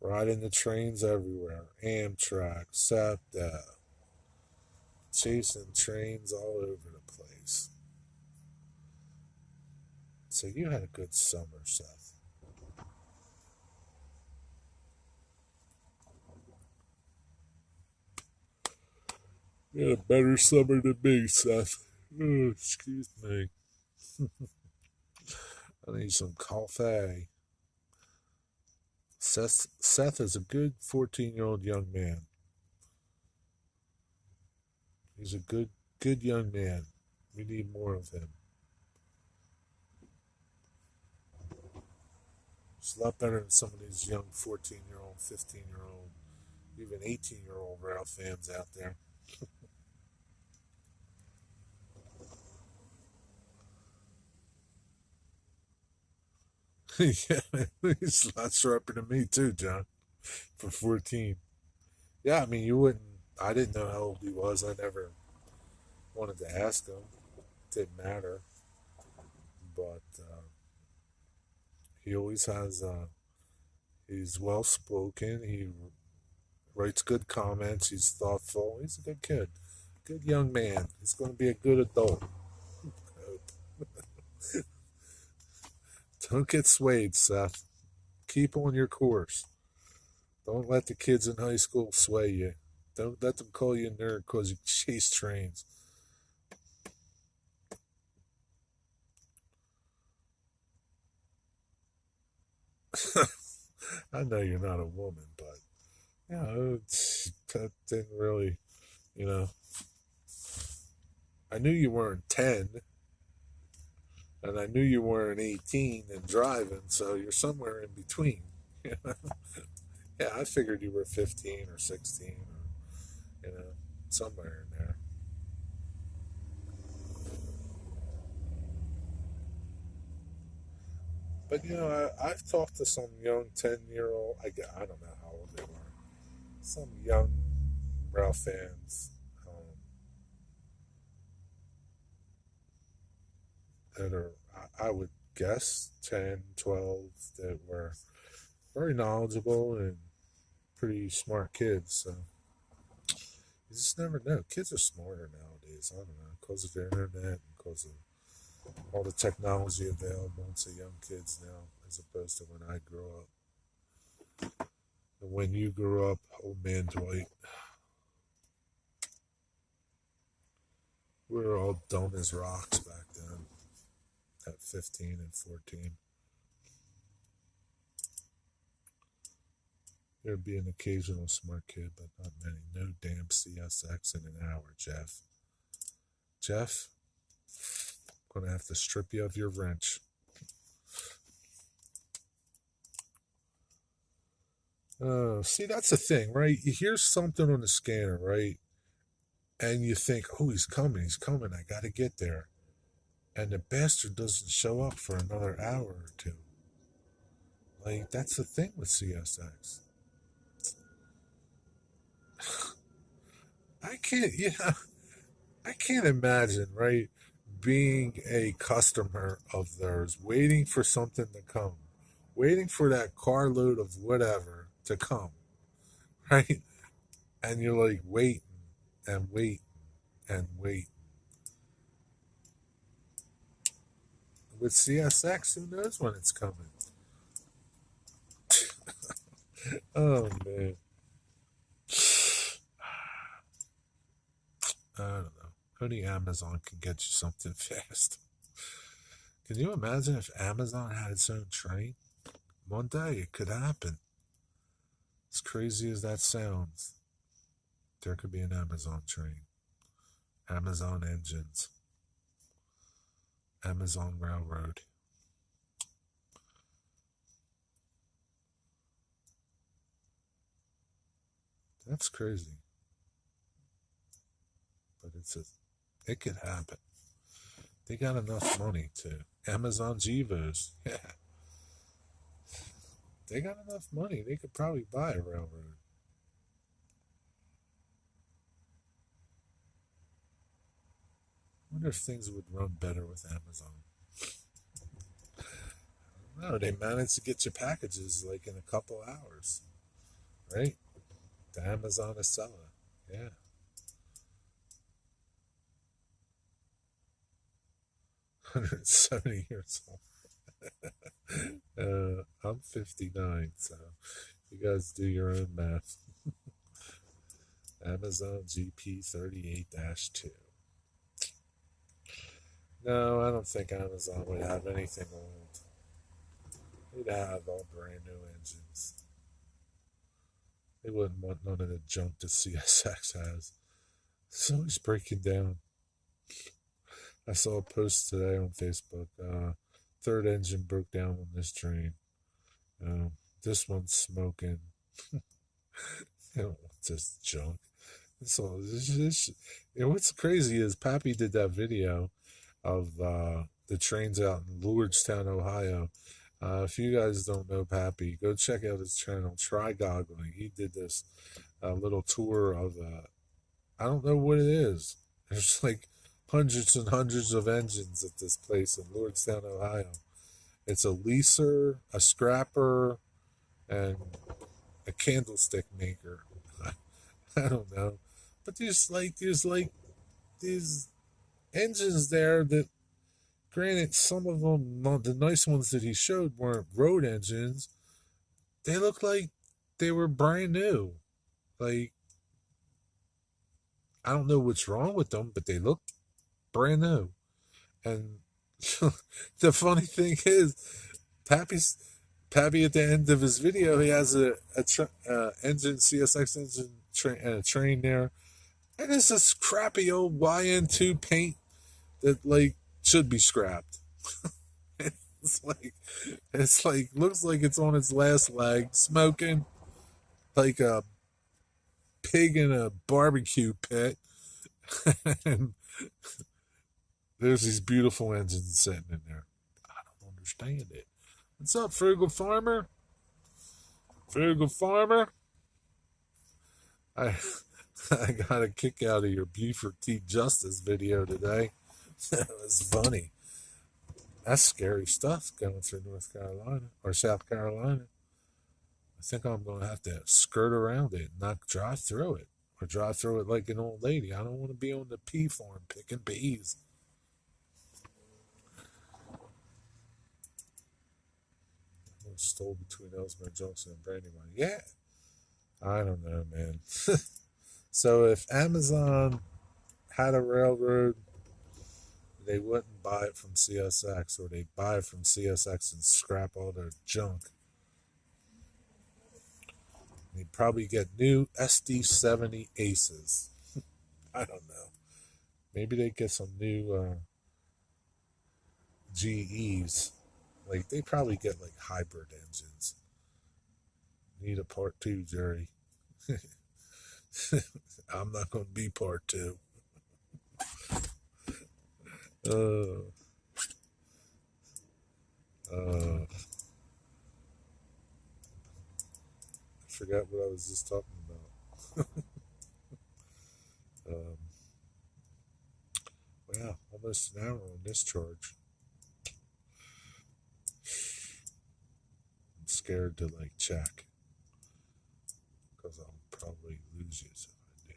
riding the trains everywhere. Amtrak, SAPDA, chasing trains all over the place. So you had a good summer, Seth. You had a better summer than me, Seth. Oh, excuse me. I need some coffee. Seth is a good 14-year-old young man. He's a good young man. We need more of him. It's a lot better than some of these young 14-year-old, 15-year-old, even 18-year-old rail fans out there. Yeah, he's a lot sharper than me too, John. For 14. Yeah, I mean, you wouldn't. I didn't know how old he was. I never wanted to ask him. It didn't matter. But he always has. He's well spoken. He writes good comments. He's thoughtful. He's a good kid. Good young man. He's going to be a good adult. Don't get swayed, Seth. Keep on your course. Don't let the kids in high school sway you. Don't let them call you a nerd because you chase trains. I know you're not a woman, but that didn't really, you know. I knew you weren't 10, and I knew you weren't 18 and driving, so you're somewhere in between. Yeah, I figured you were 15 or 16, or, somewhere in there. But, I've talked to some young 10-year-old, I don't know how old they were, some young rail fans that are, I would guess, 10, 12, that were very knowledgeable and pretty smart kids. So you just never know. Kids are smarter nowadays. I don't know, because of the internet and because of all the technology available to young kids now, as opposed to when I grew up. And when you grew up, old man Dwight, we were all dumb as rocks back then at 15 and 14. There'd be an occasional smart kid, but not many. No damn CSX in an hour, Jeff. Jeff, I'm going to have to strip you of your wrench. See, that's the thing, right? You hear something on the scanner, right? And you think, oh, he's coming, I got to get there. And the bastard doesn't show up for another hour or two. Like, that's the thing with CSX. I can't, I can't imagine, right, being a customer of theirs, waiting for something to come, waiting for that carload of whatever to come, right? And you're like waiting and waiting and waiting. With CSX, who knows when it's coming? Oh, man. I don't know. Only Amazon can get you something fast. Can you imagine if Amazon had its own train? One day it could happen. As crazy as that sounds, there could be an Amazon train. Amazon engines. Amazon Railroad. That's crazy. But it could happen. They got enough money to Amazon Gevos. Yeah. They got enough money. They could probably buy a railroad. I wonder if things would run better with Amazon. No, they managed to get your packages like in a couple hours, right? The Amazon Acela. Yeah. 170 years old. I'm 59, so you guys do your own math. Amazon GP 38 2. No, I don't think Amazon would have anything old. They'd have all brand new engines. They wouldn't want none of the junk that CSX has. It's always breaking down. I saw a post today on Facebook. Third engine broke down on this train. This one's smoking. They don't want this junk. So what's crazy is Pappy did that video of the trains out in Lordstown, Ohio. If you guys don't know Pappy, go check out his channel. Try goggling. He did this little tour of I don't know what it is. There's like hundreds and hundreds of engines at this place in Lordstown, Ohio. It's a leaser, a scrapper, and a candlestick maker. I don't know, but there's these engines there that, granted, some of them, the nice ones that he showed weren't road engines. They look like they were brand new. Like, I don't know what's wrong with them, but they look brand new. And the funny thing is, Pappy's Pappy at the end of his video, he has a engine CSX engine and a train there, and it's this crappy old YN2 paint that like should be scrapped. It's like looks like it's on its last leg, smoking like a pig in a barbecue pit. And there's these beautiful engines sitting in there. I don't understand it. What's up, Frugal Farmer? Frugal Farmer? I I got a kick out of your Buford T. Justice video today. That was funny. That's scary stuff going through North Carolina or South Carolina. I think I'm going to have to skirt around it, not drive through it, or drive through it like an old lady. I don't want to be on the pea farm picking peas. I stole between Ellesmere Junction and Brandywine. Yeah, I don't know, man. So if Amazon had a railroad, they wouldn't buy it from CSX, or they'd buy it from CSX and scrap all their junk. They'd probably get new SD70 Aces. I don't know. Maybe they'd get some new GEs. Like, they probably get like hybrid engines. Need a part two, Jerry. I'm not going to be part two. I forgot what I was just talking about. Wow, almost an hour on this charge. I'm scared to like check because I'll probably lose you if I do.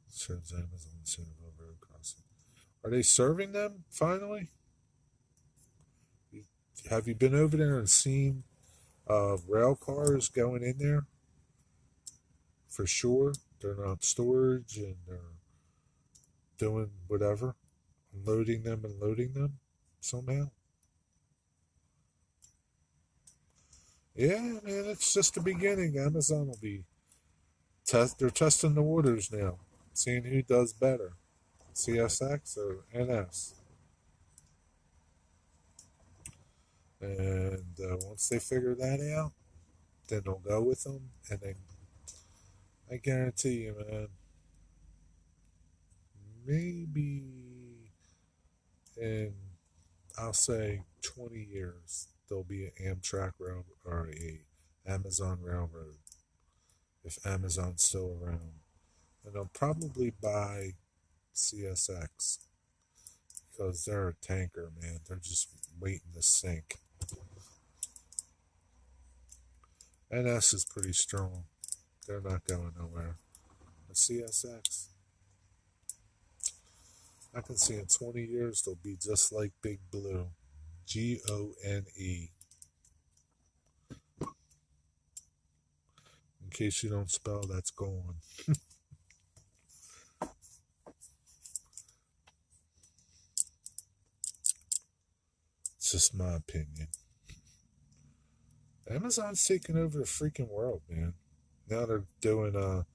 Serves Amazon Centerville Road Crossing. Are they serving them finally? Have you been over there and seen rail cars going in there? For sure. They're not storage and they're doing whatever. Unloading them and loading them somehow. Yeah, man, it's just the beginning. Amazon will be they're testing the waters now, seeing who does better, CSX or NS. And once they figure that out, then they'll go with them. And then I guarantee you, man, maybe in, I'll say, 20 years, there'll be an Amtrak rail or a Amazon railroad if Amazon's still around. And they'll probably buy CSX because they're a tanker, man. They're just waiting to sink. NS is pretty strong. They're not going nowhere. The CSX, I can see in 20 years they'll be just like Big Blue. GONE. In case you don't spell, that's gone. It's just my opinion. Amazon's taking over the freaking world, man. Now they're doing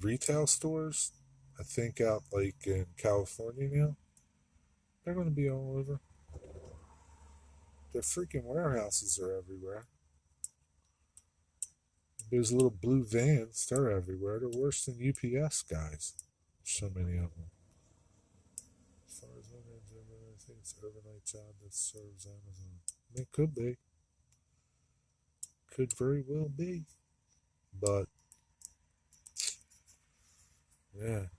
retail stores. I think out like in California now. They're going to be all over. Their freaking warehouses are everywhere. Those little blue vans, they're everywhere. They're worse than UPS guys. So many of them. As far as I think it's an overnight job that serves Amazon. It could be. Could very well be. But, yeah.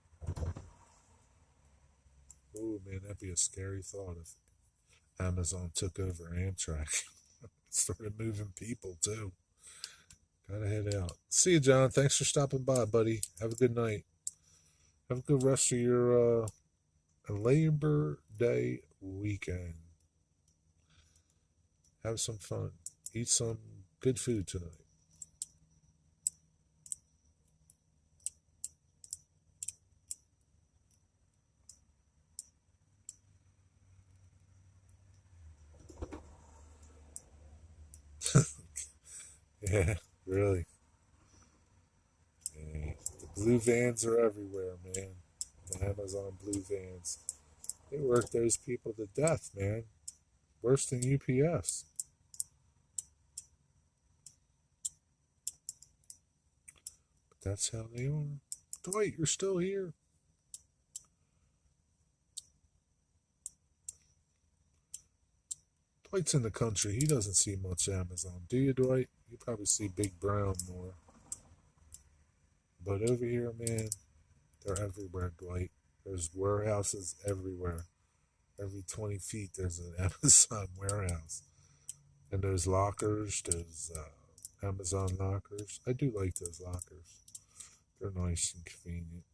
Oh, man, that'd be a scary thought if Amazon took over Amtrak. Started moving people, too. Gotta head out. See you, John. Thanks for stopping by, buddy. Have a good night. Have a good rest of your Labor Day weekend. Have some fun. Eat some good food tonight. Yeah, really. Yeah. The blue vans are everywhere, man. The Amazon blue vans. They work those people to death, man. Worse than UPS. But that's how they are. Dwight, you're still here. Dwight's in the country. He doesn't see much Amazon. Do you, Dwight? You probably see Big Brown more. But over here, man, they're everywhere, Dwight. There's warehouses everywhere. Every 20 feet, there's an Amazon warehouse. And those lockers, those Amazon lockers. I do like those lockers. They're nice and convenient.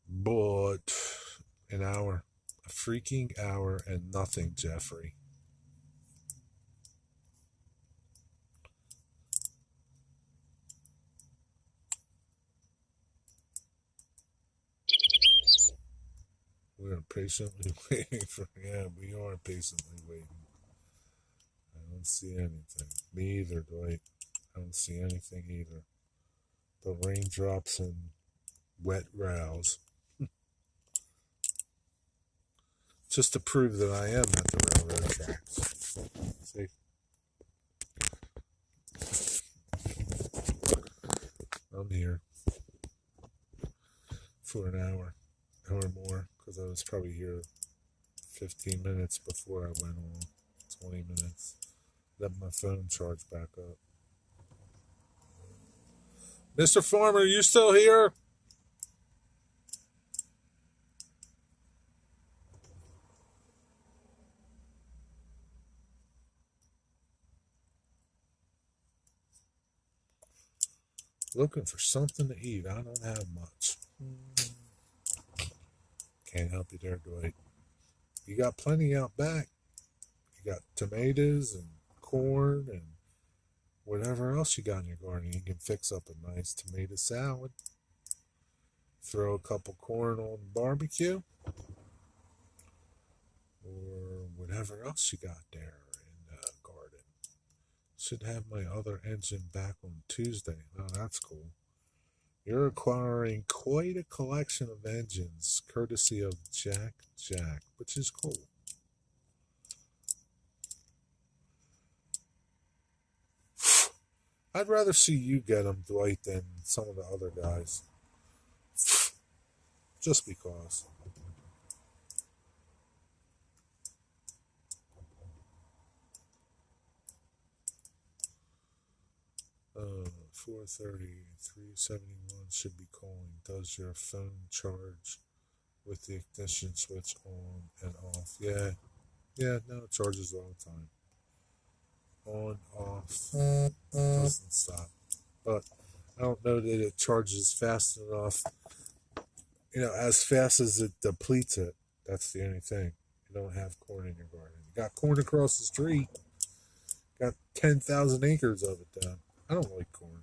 But an hour. A freaking hour and nothing, Jeffrey. We're patiently waiting for. Yeah, we are patiently waiting. I don't see anything. Me either, Dwight. I don't see anything either. But raindrops and wet rows. Just to prove that I am at the railroad tracks. See? I'm here for an hour or more because I was probably here 15 minutes before I went on. 20 minutes. Let my phone charge back up. Mr. Farmer, you still here? Looking for something to eat. I don't have much. Can't help you there, Dwight. You got plenty out back. You got tomatoes and corn and whatever else you got in your garden. You can fix up a nice tomato salad. Throw a couple corn on barbecue. Or whatever else you got there in the garden. Should have my other engine back on Tuesday. Oh, that's cool. You're acquiring quite a collection of engines, courtesy of Jack, which is cool. I'd rather see you get them, Dwight, than some of the other guys. Just because. 4:30, 371 should be calling. Does your phone charge with the ignition switch on and off? Yeah, no, it charges all the time. On, off, doesn't stop. But I don't know that it charges fast enough, as fast as it depletes it. That's the only thing. You don't have corn in your garden. You got corn across the street. Got 10,000 acres of it down. I don't like corn.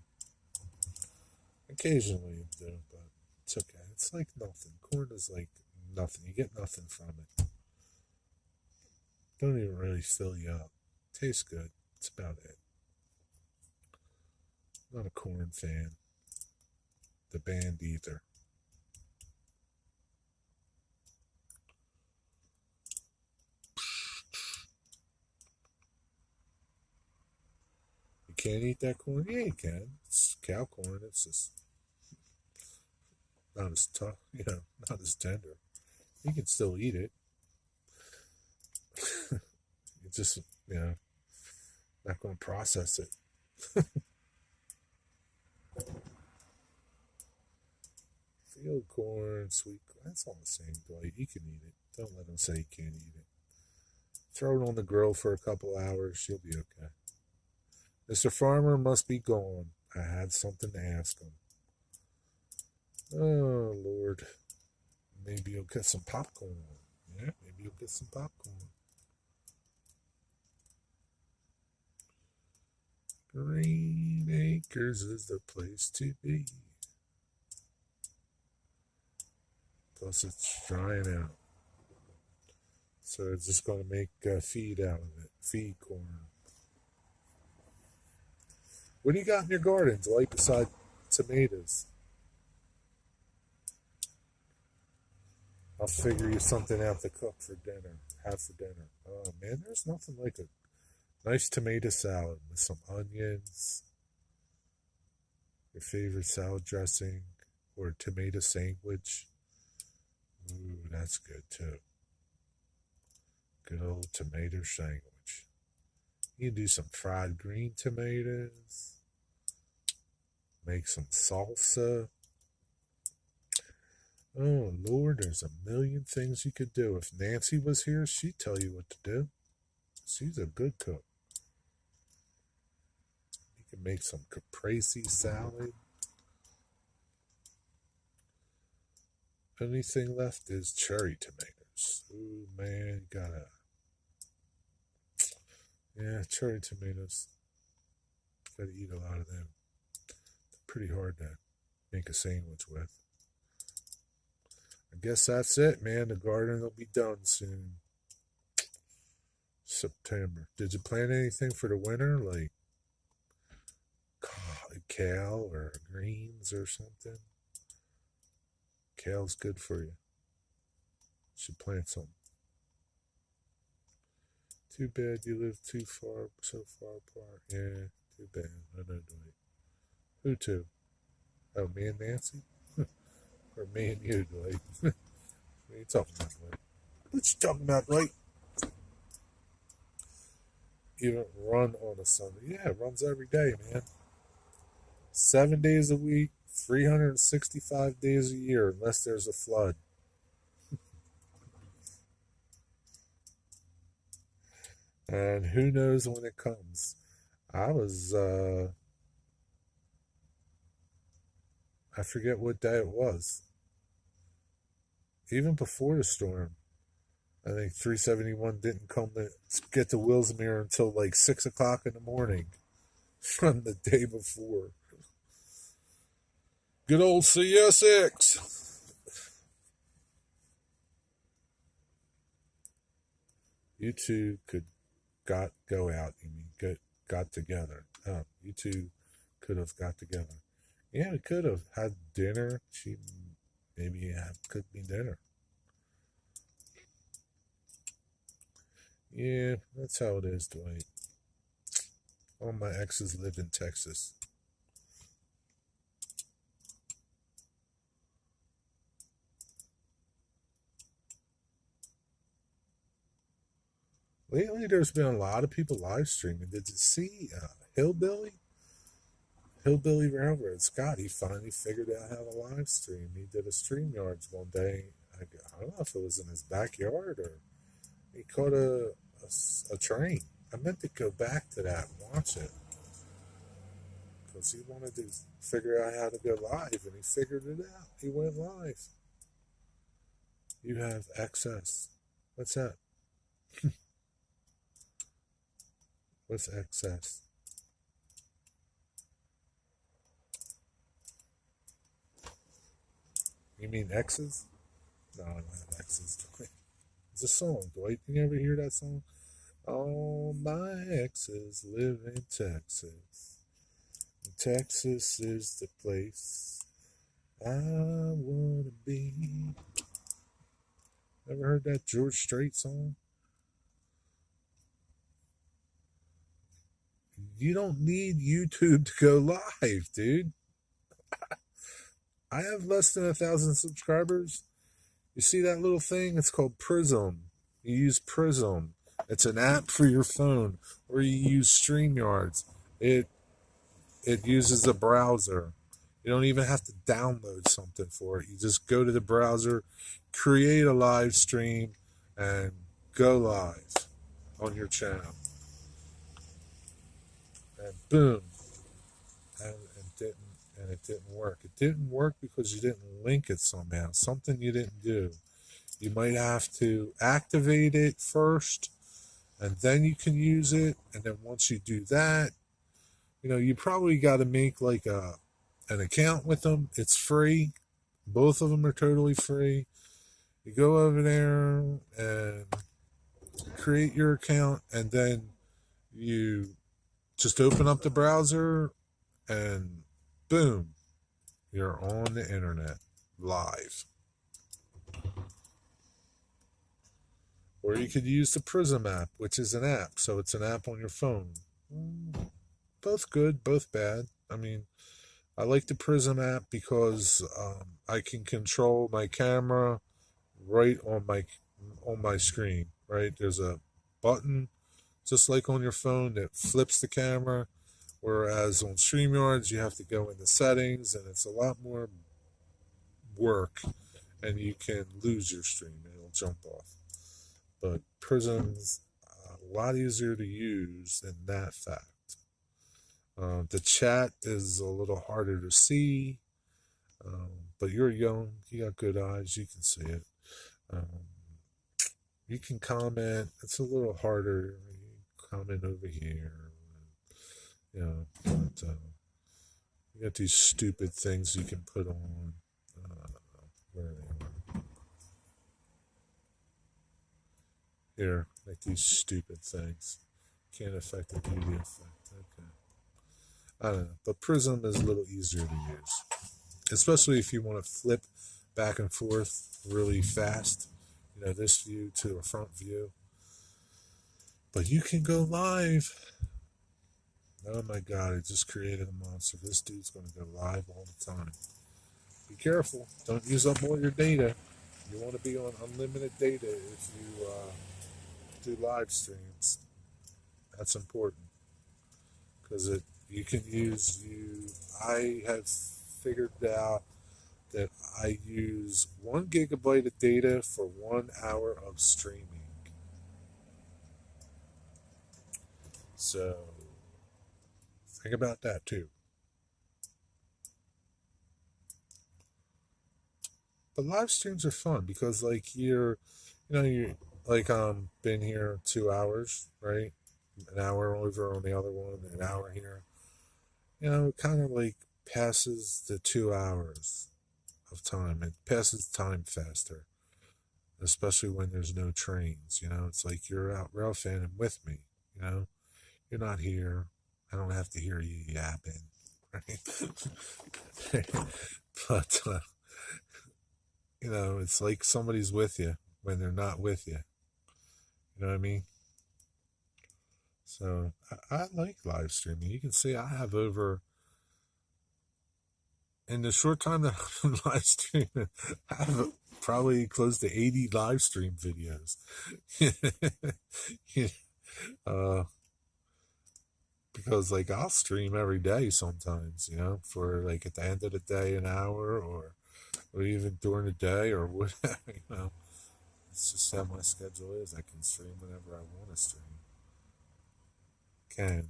Occasionally you do, but it's okay. It's like nothing. Corn is like nothing. You get nothing from it. Don't even really fill you up. Tastes good. That's about it. I'm not a corn fan. The band either. You can't eat that corn? Yeah, you can. It's cow corn. It's just not as tough, not as tender. You can still eat it. You just, not going to process it. Field corn, sweet corn, that's all the same, Dwight. You can eat it. Don't let them say you can't eat it. Throw it on the grill for a couple hours. You'll be okay. Mr. Farmer must be gone. I had something to ask him. Oh, Lord. Maybe you'll get some popcorn. Yeah, maybe you'll get some popcorn. Green Acres is the place to be. Plus, it's drying out. So it's just going to make feed out of it. Feed corn. What do you got in your garden, Dwight, beside tomatoes? I'll figure you something out to cook for dinner. Have for dinner. Oh man, there's nothing like a nice tomato salad with some onions, your favorite salad dressing, or a tomato sandwich. Ooh, that's good too. Good old tomato sandwich. You can do some fried green tomatoes. Make some salsa. Oh, Lord, there's a million things you could do. If Nancy was here, she'd tell you what to do. She's a good cook. You can make some caprese salad. Only thing left is cherry tomatoes. Ooh, man, gotta. Yeah, cherry tomatoes. Gotta eat a lot of them. They're pretty hard to make a sandwich with. I guess that's it, man. The garden will be done soon. September. Did you plant anything for the winter? Like kale or greens or something? Kale's good for you. Should plant some. Too bad you live so far apart. Yeah, too bad. I know, Dwight. Who to? Oh, me and Nancy? Or me and you, Dwight? What are you talking about, Dwight? What you talking about, Dwight? You don't run on a Sunday. Yeah, it runs every day, man. 7 days a week, 365 days a year, unless there's a flood. And who knows when it comes. I forget what day it was. Even before the storm, I think 371 didn't come to get to Willsmere until like 6 o'clock in the morning from the day before. Good old CSX. You two could go out. You mean got together? You two could have got together. Yeah, we could have had dinner. She maybe cooked me dinner. Yeah, that's how it is, Dwight. All my exes live in Texas. Lately, there's been a lot of people live streaming. Did you see Hillbilly? Hillbilly Railroad Scott, he finally figured out how to live stream. He did a StreamYards one day. I don't know if it was in his backyard or he caught a train. I meant to go back to that and watch it because he wanted to figure out how to go live, and he figured it out. He went live. You have access. What's that? What's excess? You mean X's? No, I don't have X's. It's a song, Dwight. You ever hear that song? All my exes live in Texas. Texas is the place I wanna be. Ever heard that George Strait song? You don't need YouTube to go live, dude. I have less than 1,000 subscribers. You see that little thing? It's called Prism. You use Prism. It's an app for your phone, or you use StreamYards. It uses a browser. You don't even have to download something for it. You just go to the browser, create a live stream, and go live on your channel. And boom. And it didn't work. It didn't work because you didn't link it somehow. Something you didn't do. You might have to activate it first, and then you can use it. And then once you do that, you probably got to make like an account with them. It's free. Both of them are totally free. You go over there and create your account, and then you just open up the browser and boom, you're on the internet live. Or you could use the Prism app, which is an app. So it's an app on your phone. Both good, both bad. I mean, I like the Prism app because I can control my camera right on my screen. Right, there's a button just like on your phone that flips the camera. Whereas on StreamYards, you have to go in the settings, and it's a lot more work, and you can lose your stream and it'll jump off. But Prism's a lot easier to use than that fact. The chat is a little harder to see, but you're young, you got good eyes, you can see it. You can comment, it's a little harder. You comment over here, but you got these stupid things you can put on. Where are they? Here, like these stupid things. Can't affect the beauty effect. Okay. I don't know. But Prism is a little easier to use. Especially if you want to flip back and forth really fast. This view to a front view. But you can go live. Oh my God, I just created a monster. This dude's going to go live all the time. Be careful. Don't use up all your data. You want to be on unlimited data if you do live streams. That's important. Because you can use I have figured out that I use 1 gigabyte of data for 1 hour of streaming. So think about that too. But live streams are fun because you're been here 2 hours, right? An hour over on the other one, an hour here. It kind of passes the 2 hours of time. It passes time faster, especially when there's no trains. It's like you're out rail fanning with me. You're not here. I don't have to hear you yapping, right? But it's like somebody's with you when they're not with you. You know what I mean? So I like live streaming. You can see I have in the short time that I've been live streaming, I have probably close to 80 live stream videos. Because I'll stream every day sometimes, for at the end of the day, an hour or even during the day or whatever, It's just how my schedule is. I can stream whenever I want to stream. Can,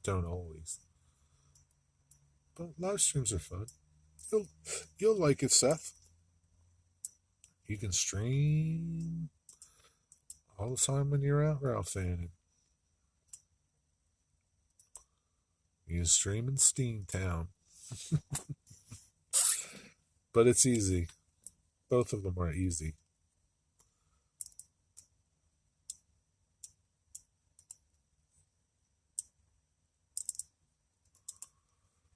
don't always. But live streams are fun. You'll like it, Seth. You can stream all the time when you're out Ralph fanning. You can stream in Steamtown. But it's easy. Both of them are easy.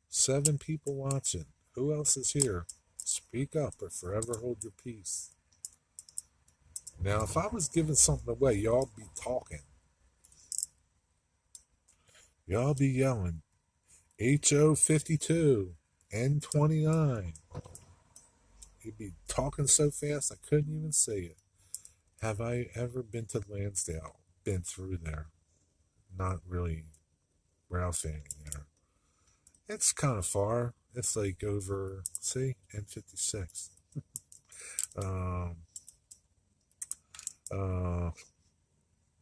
Seven people watching. Who else is here? Speak up or forever hold your peace. Now, if I was giving something away, y'all be talking. Y'all be yelling. HO52, N29. You'd be talking so fast I couldn't even see it. Have I ever been to Lansdale? Been through there. Not really Ralph fanning there. It's kind of far. It's over, see, N56.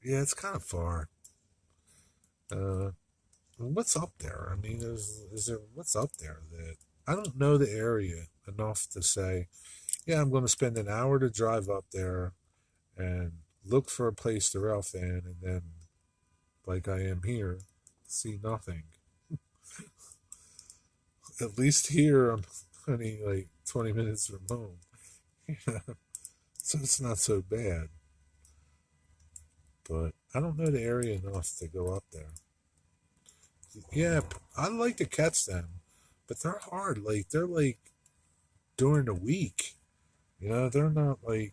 Yeah, it's kind of far. What's up there? I mean, is there what's up there that I don't know the area enough to say, yeah, I'm going to spend an hour to drive up there and look for a place to Ralph fan, and then, like I am here, see nothing. At least here I'm only 20 minutes from home. So it's not so bad. But I don't know the area enough to go up there. Yeah, I like to catch them, but they're hard. Like they're like during the week. They're not like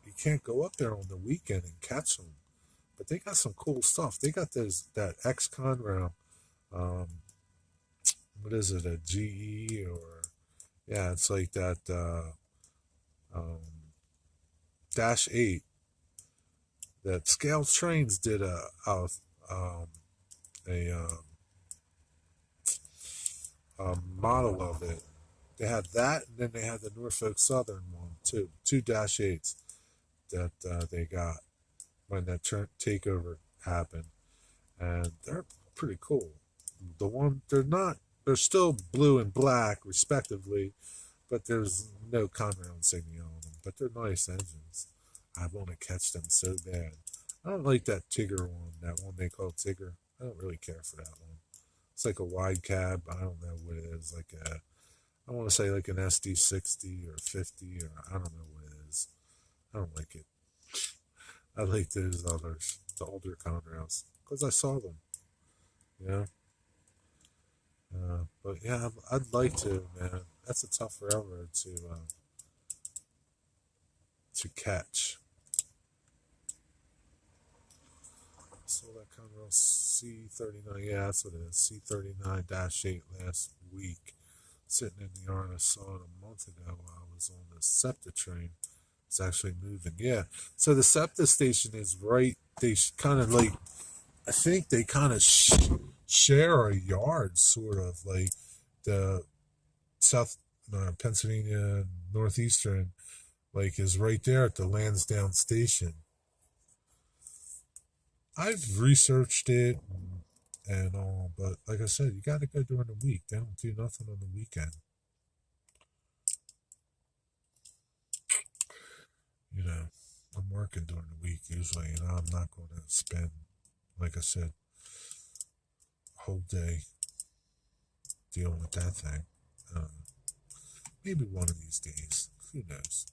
you can't go up there on the weekend and catch them. But they got some cool stuff. They got that X Conrail. Um, what is it? A GE or yeah, it's like that um, Dash 8 that Scale Trains did um, a, um, a model of it. They had that, and then they had the Norfolk Southern one too. Two Dash 8s that they got when that takeover happened, and they're pretty cool. They're still blue and black respectively, but there's no Conrail insignia on them. But they're nice engines. I want to catch them so bad. I don't like that Tigger one, that one they call Tigger. I don't really care for that one. It's like a wide cab. I don't know what it is. I want to say like an SD60 or 50 or I don't know what it is. I don't like it. I like those others, the older Conrails, because I saw them. Yeah. But yeah, I'd like to, man. That's a tough railroad to catch. So that Conrail C39, yeah, that's what it is. C39-8 last week. Sitting in the yard, I saw it a month ago while I was on the SEPTA train. It's actually moving. Yeah. So the SEPTA station is right. They kind of like, I think they kind of share a yard, sort of like the South Pennsylvania Northeastern, like is right there at the Lansdowne station. I've researched it and all, but like I said, you got to go during the week. They don't do nothing on the weekend. You know, I'm working during the week usually, and I'm not going to spend, like I said, a whole day dealing with that thing. Maybe one of these days. Who knows?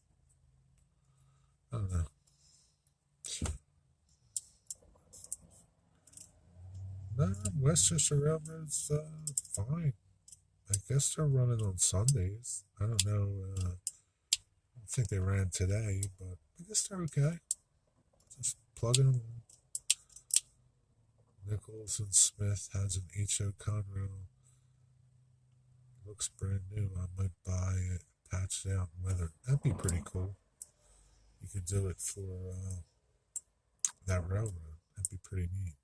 I don't know. No, Westchester Railroad's fine. I guess they're running on Sundays. I don't know. I don't think they ran today, but I guess they're okay. Just plugging them in. Nichols and Smith has an HO Conrail. Looks brand new. I might buy it, patched out, and weathered. That'd be pretty cool. You could do it for that railroad. That'd be pretty neat.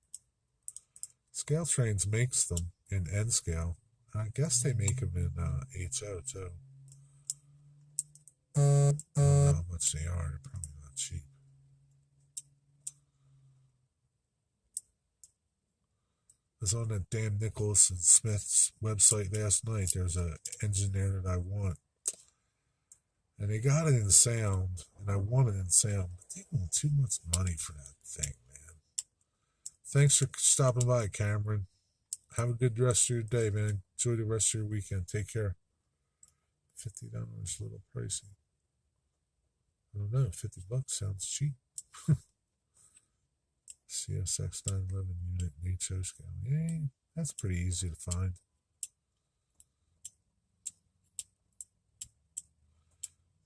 Scale Trains makes them in N scale. I guess they make them in HO too. I don't know how much they are. They're probably not cheap. I was on that damn Nichols and Smith's website last night. There's an engineer that I want. And they got it in sound, and I want it in sound, but they want too much money for that thing, man. Thanks for stopping by, Cameron. Have a good rest of your day, man. Enjoy the rest of your weekend. Take care. $50 a little pricey. I don't know. $50 sounds cheap. CSX 911 unit in HO scale. Yeah, that's pretty easy to find.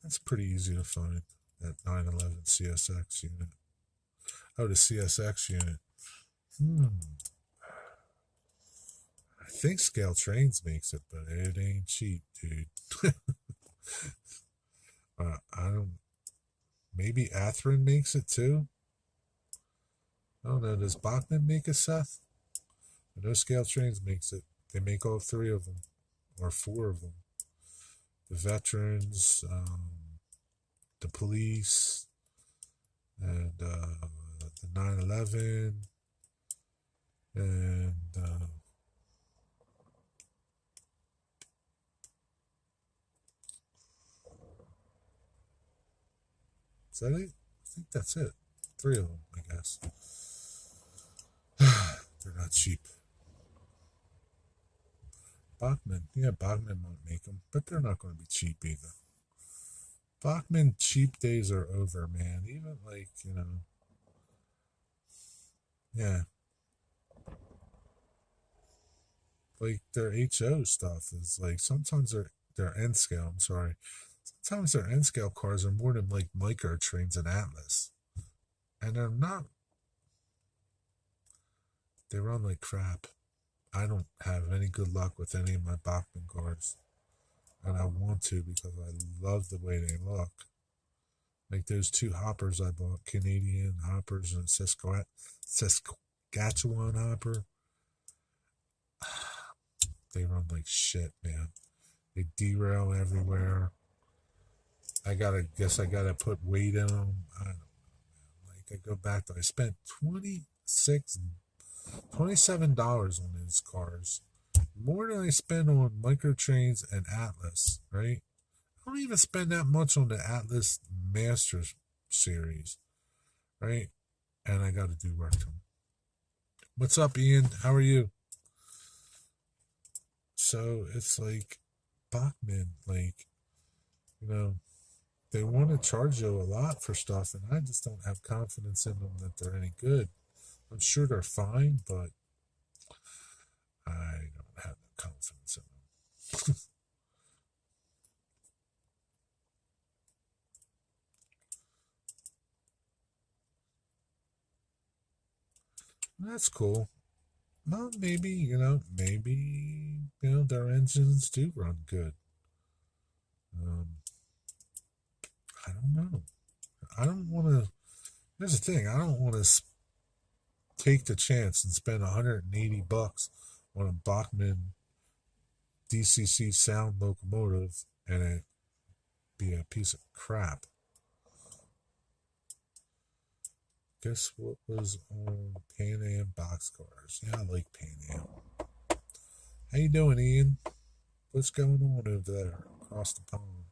That's pretty easy to find, that 911 CSX unit. Oh, the CSX unit. I think Scale Trains makes it, but it ain't cheap, dude. I don't. Maybe Athearn makes it too. I don't know. Does Bachman make it, Seth? I know Scale Trains makes it. They make all three of them, or four of them. The veterans, the police, and the 911, and is that it? I think that's it. Three of them, I guess. They're not cheap. Bachman, yeah, Bachman might make them, but they're not going to be cheap either. Bachman cheap days are over, man. Even like, yeah. like their HO stuff is like sometimes their N scale. I'm sorry. Sometimes their N scale cars are more than like micro trains and Atlas, and they're not. They run like crap. I don't have any good luck with any of my Bachmann cars, and I want to because I love the way they look. Like those two hoppers I bought, Canadian hoppers and Saskatchewan hopper. They run like shit, man. They derail everywhere. I gotta put weight in them. I don't know. Like I go back to, I spent $27 on those cars. More than I spend on microtrains and Atlas, right? I don't even spend that much on the Atlas Masters series, right? And I gotta do work to them. What's up, Ian? How are you? So it's like Bachman, like, you know, they want to charge you a lot for stuff, and I just don't have confidence in them that they're any good. I'm sure they're fine, but I don't have the confidence in them. That's cool. Well, maybe their engines do run good. Um, I don't know. I don't want to. Here's the thing. I don't want to take the chance and spend $180 on a Bachmann DCC sound locomotive and it be a piece of crap. Guess what was on Pan Am boxcars? Yeah, I like Pan Am. How you doing, Ian? What's going on over there across the pond?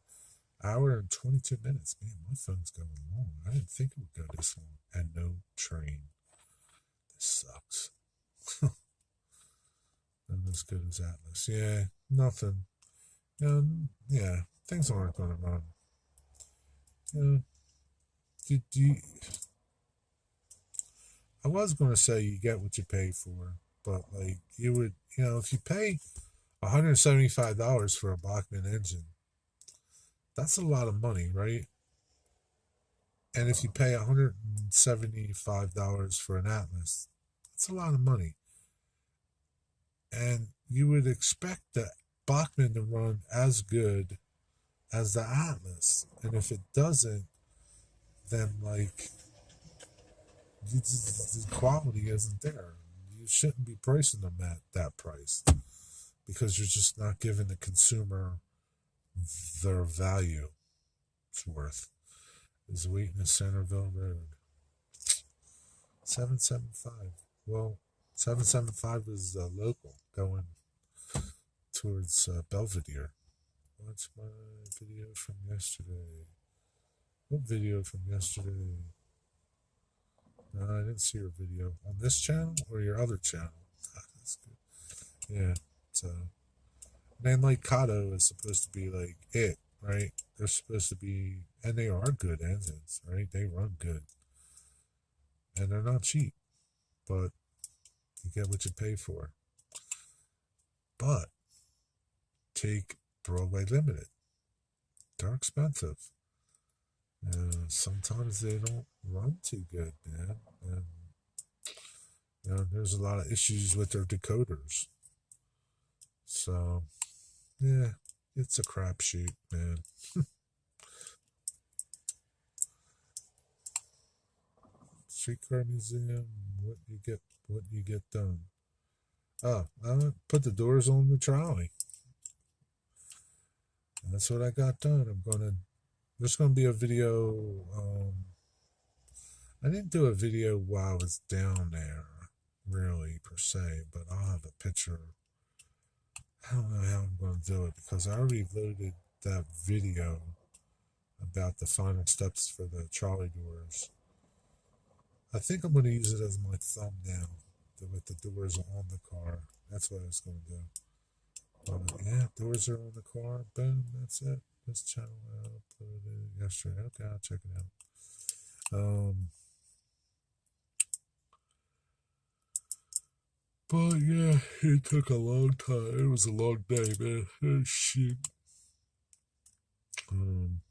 Hour and 22 minutes. Man, my phone's going long. I didn't think it would go this long. And no train. This sucks. Not as good as Atlas. Yeah, nothing. Yeah, things aren't going to run. Yeah, do, I was going to say you get what you pay for, but like you would, if you pay $175 for a Bachmann engine, that's a lot of money, right? And if you pay $175 for an Atlas, that's a lot of money. And you would expect the Bachmann to run as good as the Atlas. And if it doesn't, then like the quality isn't there. You shouldn't be pricing them at that price because you're just not giving the consumer their value it's worth. Is waiting in Centerville Road. 775. Well, 775 is local going towards Belvedere. What's my video from yesterday? What video from yesterday? No, I didn't see your video. On this channel or your other channel? That's good. Yeah, so. Man like Kato is supposed to be like it, right? They're supposed to be, and they are good engines, right? They run good. And they're not cheap, but you get what you pay for. But take Broadway Limited. They're expensive. Sometimes they don't run too good, man. And there's a lot of issues with their decoders. So, yeah, it's a crapshoot, man. Streetcar Museum, what you get done. Oh, I put the doors on the trolley. And that's what I got done. There's gonna be a video. I didn't do a video while I was down there, really per se, but I'll have a picture. I don't know how I'm gonna do it because I already loaded that video about the final steps for the trolley doors. I think I'm going to use it as my thumbnail with the doors on the car. That's what I was going to do. Yeah, doors are on the car. Boom, that's it. This channel I uploaded yesterday. Okay, I'll check it out. But yeah, it took a long time. It was a long day, man. Oh, shit. Um,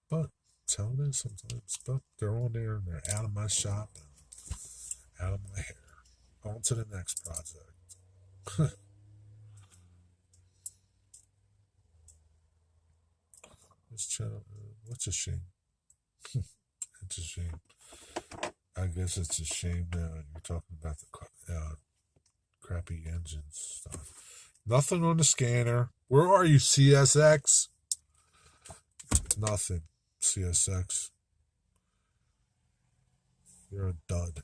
but that's how it is sometimes. But they're on there and they're out of my shop and out of my hair. On to the next project. What's a shame? It's a shame. I guess it's a shame that you're talking about the crappy engine stuff. Nothing on the scanner. Where are you, CSX? Nothing. CSX. You're a dud.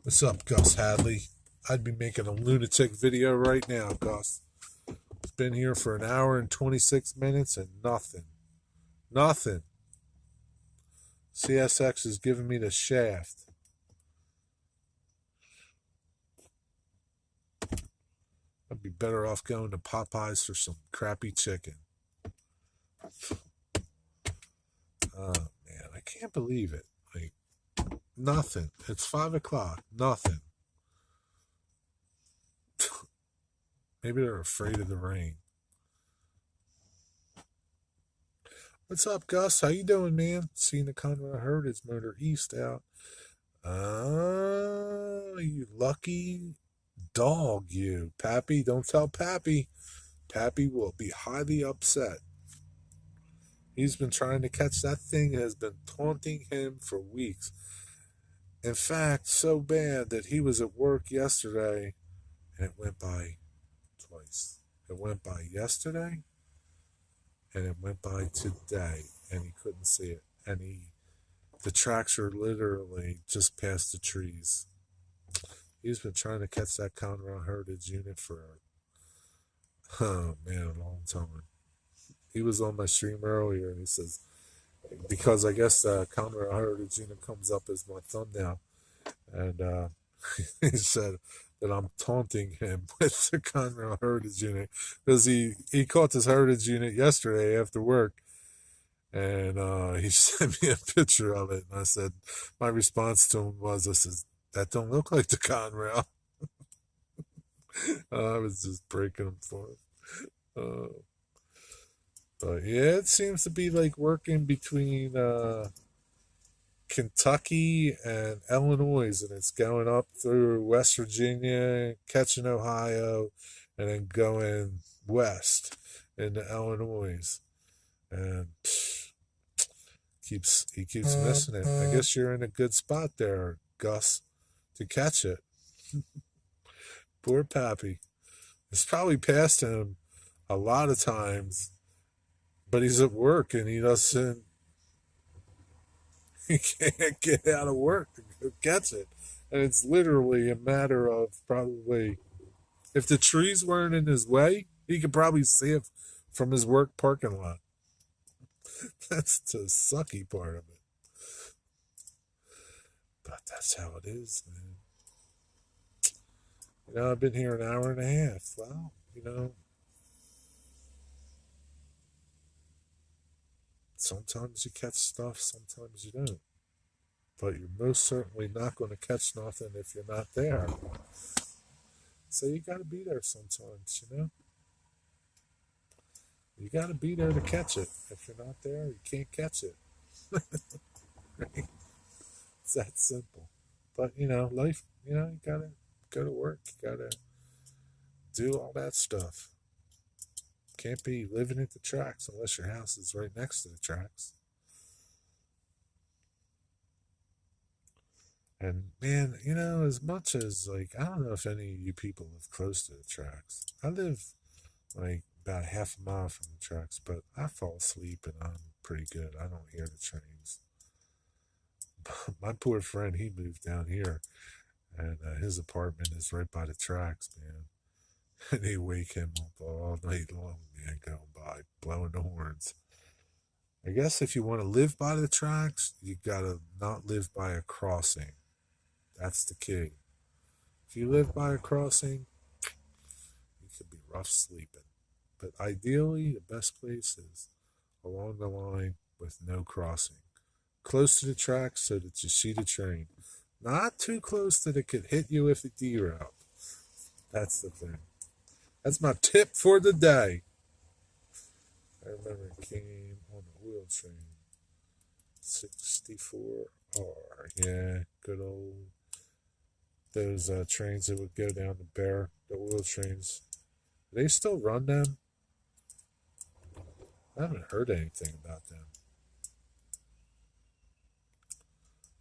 What's up, Gus Hadley? I'd be making a lunatic video right now, Gus. It's been here for an hour and 26 minutes and nothing. Nothing. CSX is giving me the shaft. I'd be better off going to Popeyes for some crappy chicken. Oh, man, I can't believe it. Like, nothing. It's 5 o'clock. Nothing. Maybe they're afraid of the rain. What's up, Gus? How you doing, man? Seeing the Conrad Heritage Motor East out. Oh, you lucky dog, you. Pappy, don't tell Pappy. Pappy will be highly upset. He's been trying to catch that thing and has been taunting him for weeks. In fact, so bad that he was at work yesterday and it went by twice. It went by yesterday and it went by today and he couldn't see it. And the tracks are literally just past the trees. He's been trying to catch that Conrail Heritage unit for, oh man, a long time. He was on my stream earlier and he says, because I guess the Conrail Heritage unit comes up as my thumbnail. And he said that I'm taunting him with the Conrail Heritage unit because he caught this Heritage unit yesterday after work. And he sent me a picture of it. And I said, my response to him was, I said, that don't look like the Conrail. I was just breaking him for it. But yeah, it seems to be like working between Kentucky and Illinois, and it's going up through West Virginia, catching Ohio, and then going west into Illinois. And he keeps missing it. I guess you're in a good spot there, Gus, to catch it. Poor Pappy. It's probably past him a lot of times, but he's at work and he can't get out of work to go catch it. And it's literally a matter of probably, if the trees weren't in his way, he could probably see it from his work parking lot. That's the sucky part of it. But that's how it is, man. I've been here an hour and a half. Well, sometimes you catch stuff, sometimes you don't. But you're most certainly not going to catch nothing if you're not there. So you got to be there sometimes, You got to be there to catch it. If you're not there, you can't catch it. Right? It's that simple. But, life, you got to go to work. You got to do all that stuff. Can't be living at the tracks unless your house is right next to the tracks. And man, as much as I don't know if any of you people live close to the tracks. I live like about half a mile from the tracks, but I fall asleep and I'm pretty good. I don't hear the trains. But my poor friend, he moved down here, and his apartment is right by the tracks, man. And they wake him up all night long, man, going by, blowing the horns. I guess if you want to live by the tracks, you gotta not live by a crossing. That's the key. If you live by a crossing, you could be rough sleeping. But ideally, the best place is along the line with no crossing. Close to the tracks so that you see the train. Not too close that it could hit you if it derailed. That's the thing. That's my tip for the day. I remember it came on the wheel train. 64R. Yeah, good old. Those trains that would go down the Bear, the oil trains. Do they still run them? I haven't heard anything about them.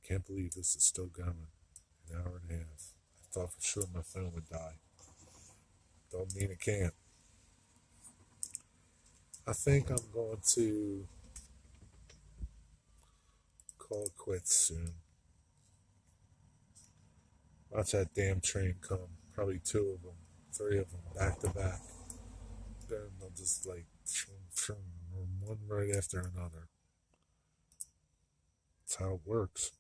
Can't believe this is still going. An hour and a half. I thought for sure my phone would die. Don't mean it can't. I think I'm going to call it quits soon. Watch that damn train come. Probably 2 of them, 3 of them back to back. Then they'll just like one right after another. That's how it works.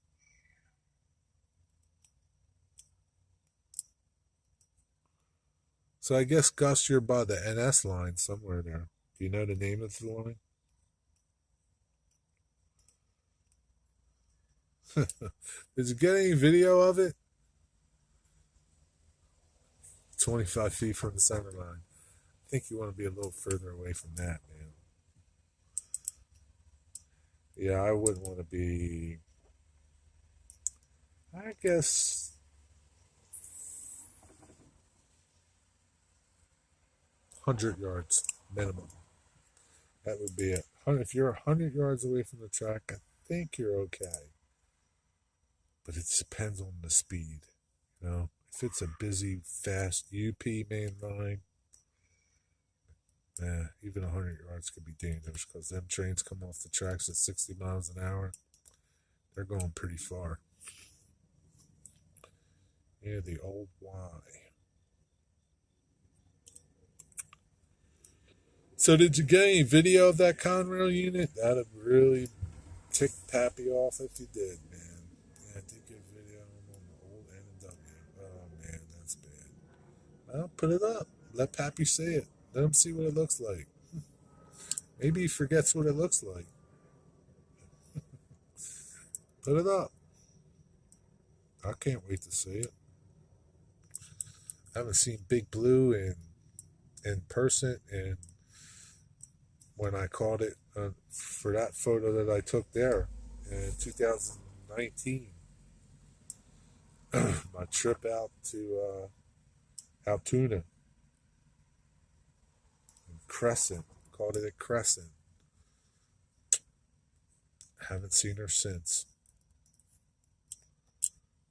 So I guess, Gus, you're by the NS line somewhere there. Do you know the name of the line? Did you get any video of it? 25 feet from the center line. I think you want to be a little further away from that, man. Yeah, I wouldn't want to be, I guess, 100 yards minimum. That would be it. If you're 100 yards away from the track, I think you're okay. But it depends on the speed. You know, if it's a busy, fast UP main line, even 100 yards could be dangerous because them trains come off the tracks at 60 miles an hour. They're going pretty far. Yeah, the old Y. So did you get any video of that Conrail unit? That'd really tick Pappy off if you did, man. Yeah, I did get video on the old N&W. Oh, man, that's bad. Well, put it up. Let Pappy see it. Let him see what it looks like. Maybe he forgets what it looks like. Put it up. I can't wait to see it. I haven't seen Big Blue in person, and when I caught it for that photo that I took there in 2019, my trip out to Altoona, Crescent, called it at Crescent. Haven't seen her since.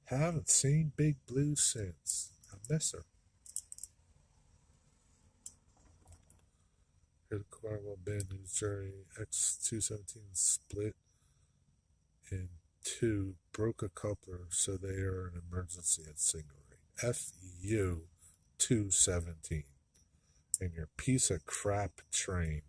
Haven't seen Big Blue since. I miss her. Here the Carnival Bend New Jersey X217 split in 2, broke a coupler, so they are an emergency at single rate. FU 217. And your piece of crap train.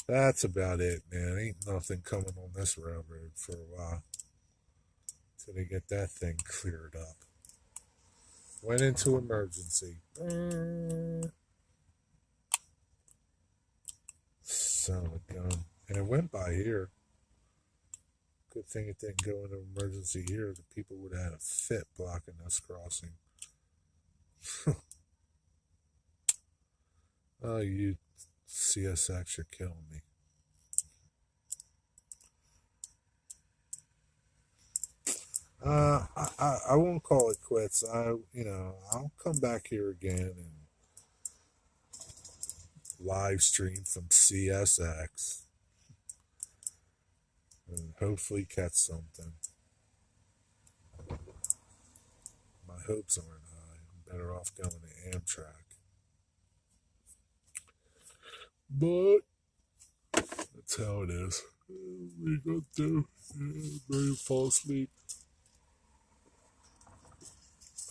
That's about it, man. Ain't nothing coming on this railroad for a while. Till they get that thing cleared up. Went into emergency. Son of a gun. And it went by here. Good thing it didn't go into emergency here. The people would have had a fit blocking this crossing. Oh, you CSX, you're killing me. I won't call it quits. I'll come back here again and live stream from CSX and hopefully catch something. My hopes aren't high. I'm better off going to Amtrak. But that's how it is. What are you gonna do? Ready to fall asleep.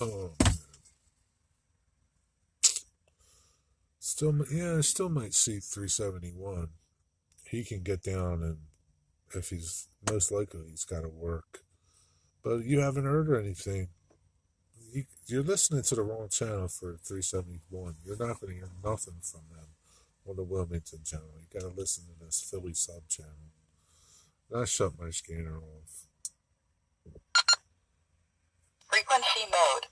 Oh man. I still might see 371. He can get down, and if he's most likely he's got to work. But you haven't heard anything. You're listening to the wrong channel for 371. You're not going to hear nothing from them on the Wilmington channel. You gotta listen to this Philly sub channel. And I shut my scanner off. Frequency mode.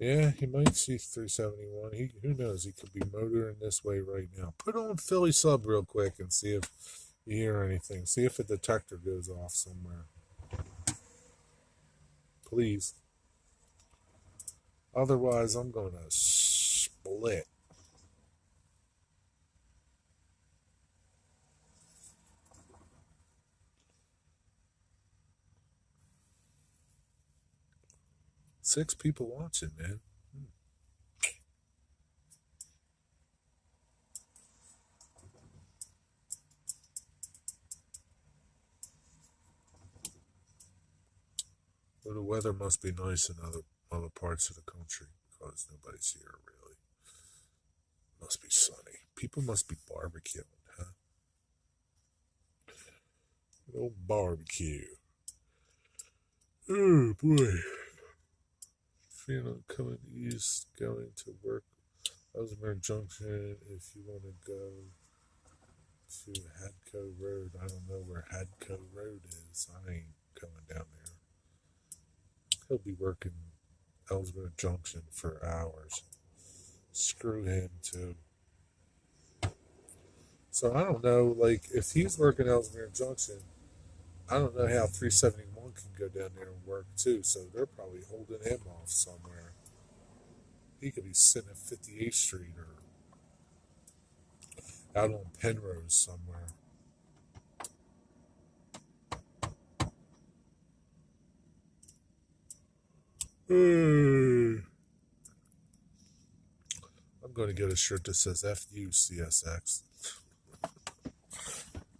Yeah, he might see 371. Who knows? He could be motoring this way right now. Put on Philly sub real quick and see if you hear anything. See if a detector goes off somewhere. Please. Otherwise, I'm going to split. Six people watching, man. Well, the weather must be nice in other parts of the country because nobody's here, really. Must be sunny. People must be barbecuing, huh? No barbecue. Oh, boy. Feeling coming east, going to work. Ellesmere Junction, if you want to go to Hadco Road. I don't know where Hadco Road is. I ain't going down there. He'll be working Ellesmere Junction for hours. Screw him, too. So I don't know, like, if he's working Ellesmere Junction, I don't know how 371 can go down there and work, too. So they're probably holding him off somewhere. He could be sitting at 58th Street or out on Penrose somewhere. I'm going to get a shirt that says FU CSX. I'm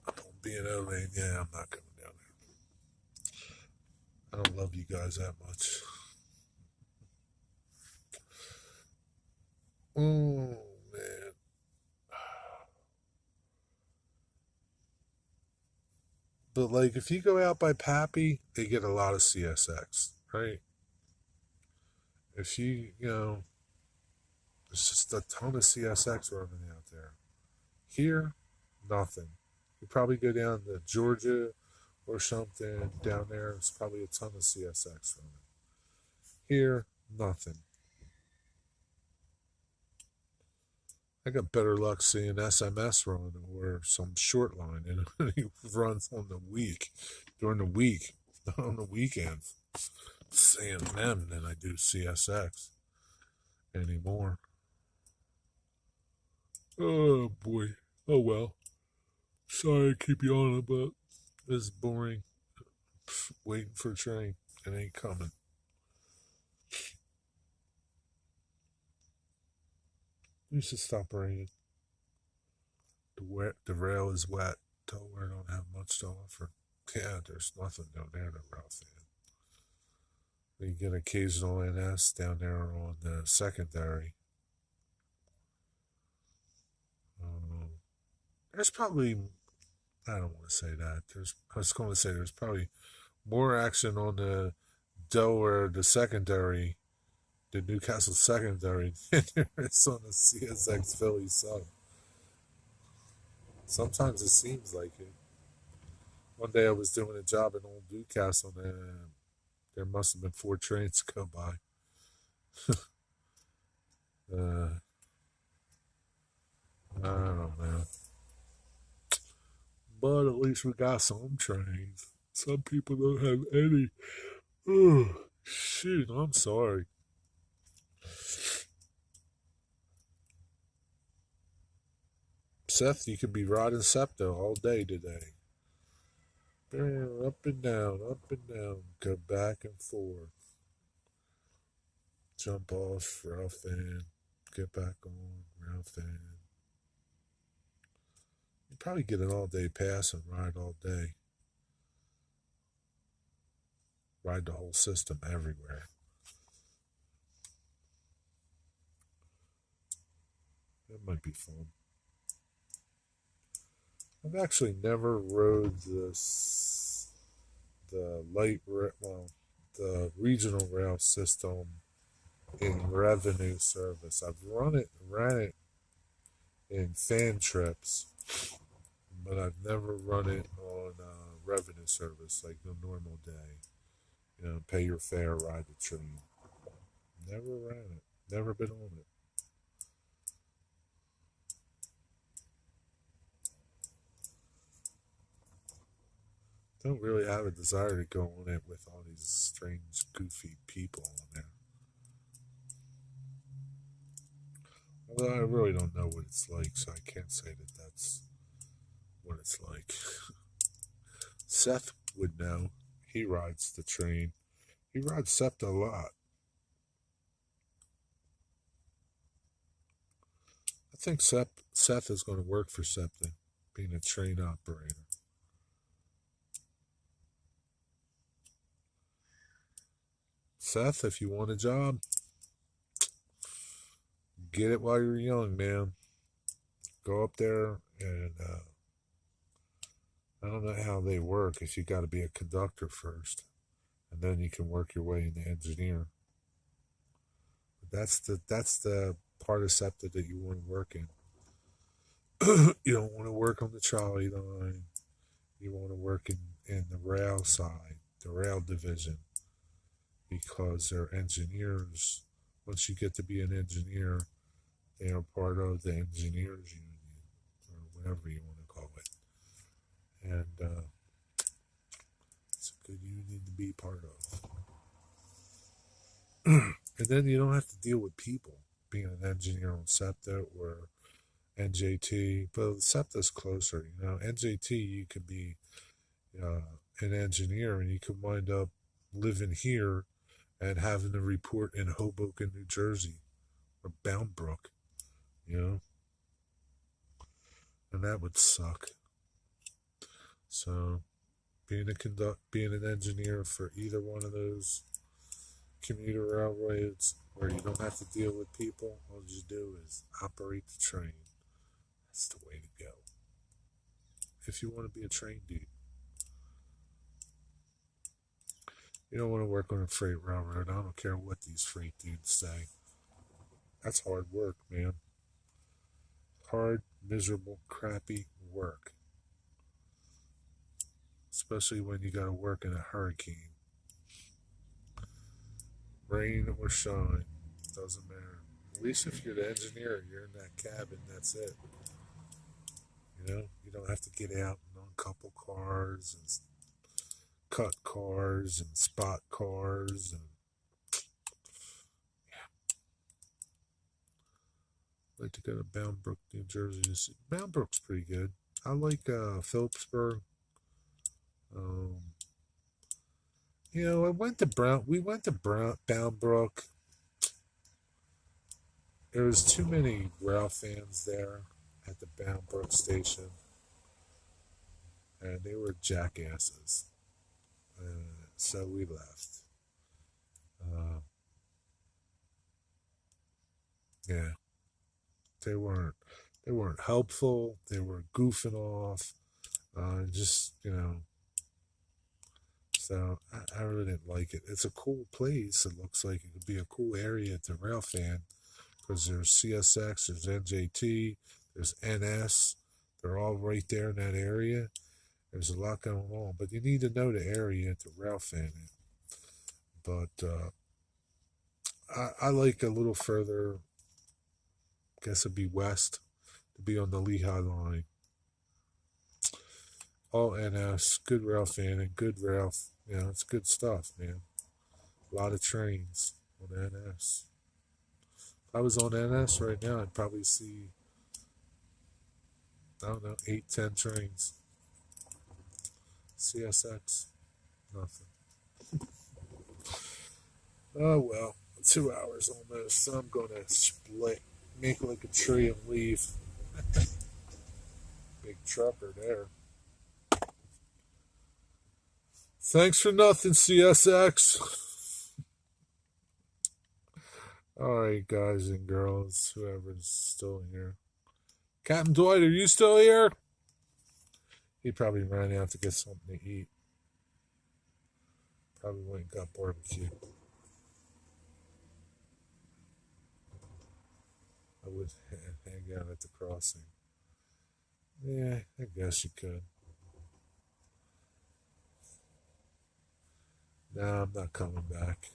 on B&O lane. Yeah, I'm not coming down there. I don't love you guys that much. Oh, man. But, like, if you go out by Pappy, they get a lot of CSX, right? If you know, there's just a ton of CSX running out there. Here, nothing. You probably go down to Georgia or something down there. There's probably a ton of CSX running. Here, nothing. I got better luck seeing SMS run or some short line, and he runs on the week, during the week, not on the weekends. Seeing them than I do CSX anymore. Oh boy. Oh well. Sorry to keep you on it, but this is boring. Waiting for a train. It ain't coming. You should stop raining. The rail is wet. Delaware don't have much to offer. Yeah, there's nothing down there to rough in. You get occasional NS down there on the secondary. There's probably, I don't want to say that. I was going to say there's probably more action on the Delaware, the secondary, the Newcastle secondary, than there is on the CSX Philly sub. Sometimes it seems like it. One day I was doing a job in Old Newcastle, and there must have been 4 trains go by. I don't know. But at least we got some trains. Some people don't have any. Oh, shoot, I'm sorry. Seth, you could be riding Septo all day today. Up and down, go back and forth. Jump off, rough in, get back on, rough in. You probably get an all-day pass and ride all day. Ride the whole system everywhere. That might be fun. I've actually never rode the the regional rail system in revenue service. Ran it in fan trips, but I've never run it on revenue service like a normal day. Pay your fare, ride the train. Never ran it. Never been on it. Don't really have a desire to go on it with all these strange, goofy people on there. Although I really don't know what it's like, so I can't say that that's what it's like. Seth would know. He rides the train. He rides SEPTA a lot. I think Seth is going to work for SEPTA, being a train operator. Seth, if you want a job, get it while you're young, man. Go up there and I don't know how they work if you got to be a conductor first, and then you can work your way into engineer. But that's the part of SEPTA that you want to work in. You don't want to work on the trolley line. You want to work in the rail side, the rail division, because they're engineers. Once you get to be an engineer, they are part of the engineers union, or whatever you want to call it. And it's a good union to be part of. And then you don't have to deal with people, being an engineer on SEPTA or NJT. But SEPTA's closer, NJT, you could be an engineer and you could wind up living here and having to report in Hoboken, New Jersey, or Bound Brook, and that would suck. So, being an engineer for either one of those commuter railroads where you don't have to deal with people, all you do is operate the train. That's the way to go. If you want to be a train dude. You don't want to work on a freight railroad. I don't care what these freight dudes say. That's hard work, man. Hard, miserable, crappy work. Especially when you got to work in a hurricane. Rain or shine, doesn't matter. At least if you're the engineer, you're in that cabin, that's it. You don't have to get out and uncouple cars and cut cars and spot cars and I'd like to go to Bound Brook, New Jersey. Bound Brook's pretty good. I like Phillipsburg. I went to Bound Brook. There was too many rail fans there at the Bound Brook station, and they were jackasses. So we left. Yeah, they weren't helpful. They were goofing off. So I really didn't like it. It's a cool place. It looks like it could be a cool area to rail fan because there's CSX, there's NJT, there's NS. They're all right there in that area. There's a lot going on, but you need to know the area to rail fan it. But I like a little further. I guess it'd be west to be on the Lehigh line. All NS, good rail fanning, good rail. It's good stuff, man. A lot of trains on NS. If I was on NS right now, I'd probably see, I don't know, 8, 10 trains. CSX, nothing. Oh well, 2 hours almost, so I'm going to split, make like a tree and leave. Big trucker there. Thanks for nothing, CSX. Alright, guys and girls, whoever's still here. Captain Dwight, are you still here? He probably ran out to get something to eat. Probably went and got barbecue. I would hang out at the crossing. Yeah, I guess you could. Nah, I'm not coming back.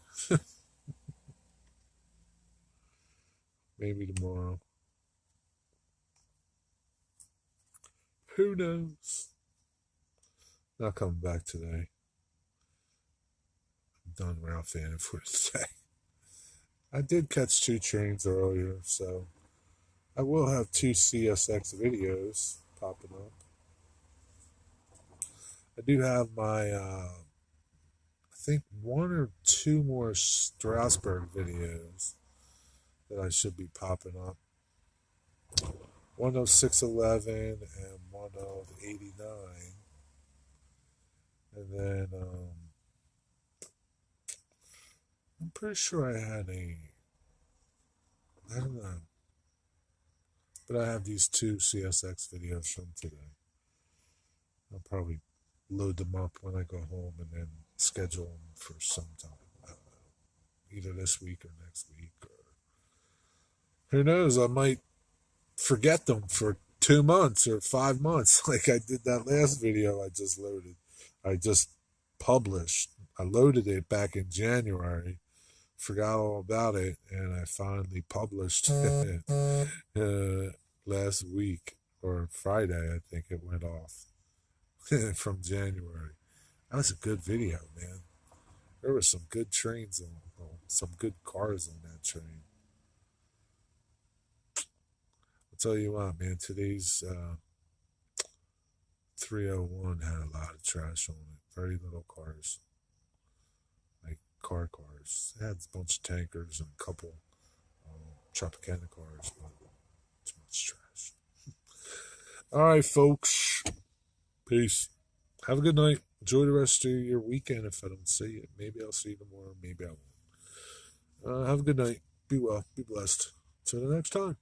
Maybe tomorrow. Who knows? Not coming back today. I'm done Ralph Fanning for today. I did catch 2 trains earlier, so I will have 2 CSX videos popping up. I do have my, I think 1 or 2 more Strasbourg videos that I should be popping up. One of 611 and one of 89. And then I'm pretty sure I had I don't know. But I have these 2 CSX videos from today. I'll probably load them up when I go home and then schedule them for some time. I don't know. Either this week or next week. Or who knows? I might forget them for 2 months or 5 months, like I did that last video I just loaded. I just published. I loaded it back in January, forgot all about it, and I finally published last week or Friday. I think it went off from January. That was a good video, man. There were some good trains on some good cars on that train. I'll tell you what, man. Today's 301 had a lot of trash on it. Very little cars, like cars. It had a bunch of tankers and a couple Tropicana cars, but too much trash. All right, folks. Peace. Have a good night. Enjoy the rest of your weekend if I don't see you. Maybe I'll see you tomorrow. Maybe I won't. Have a good night. Be well. Be blessed. Till the next time.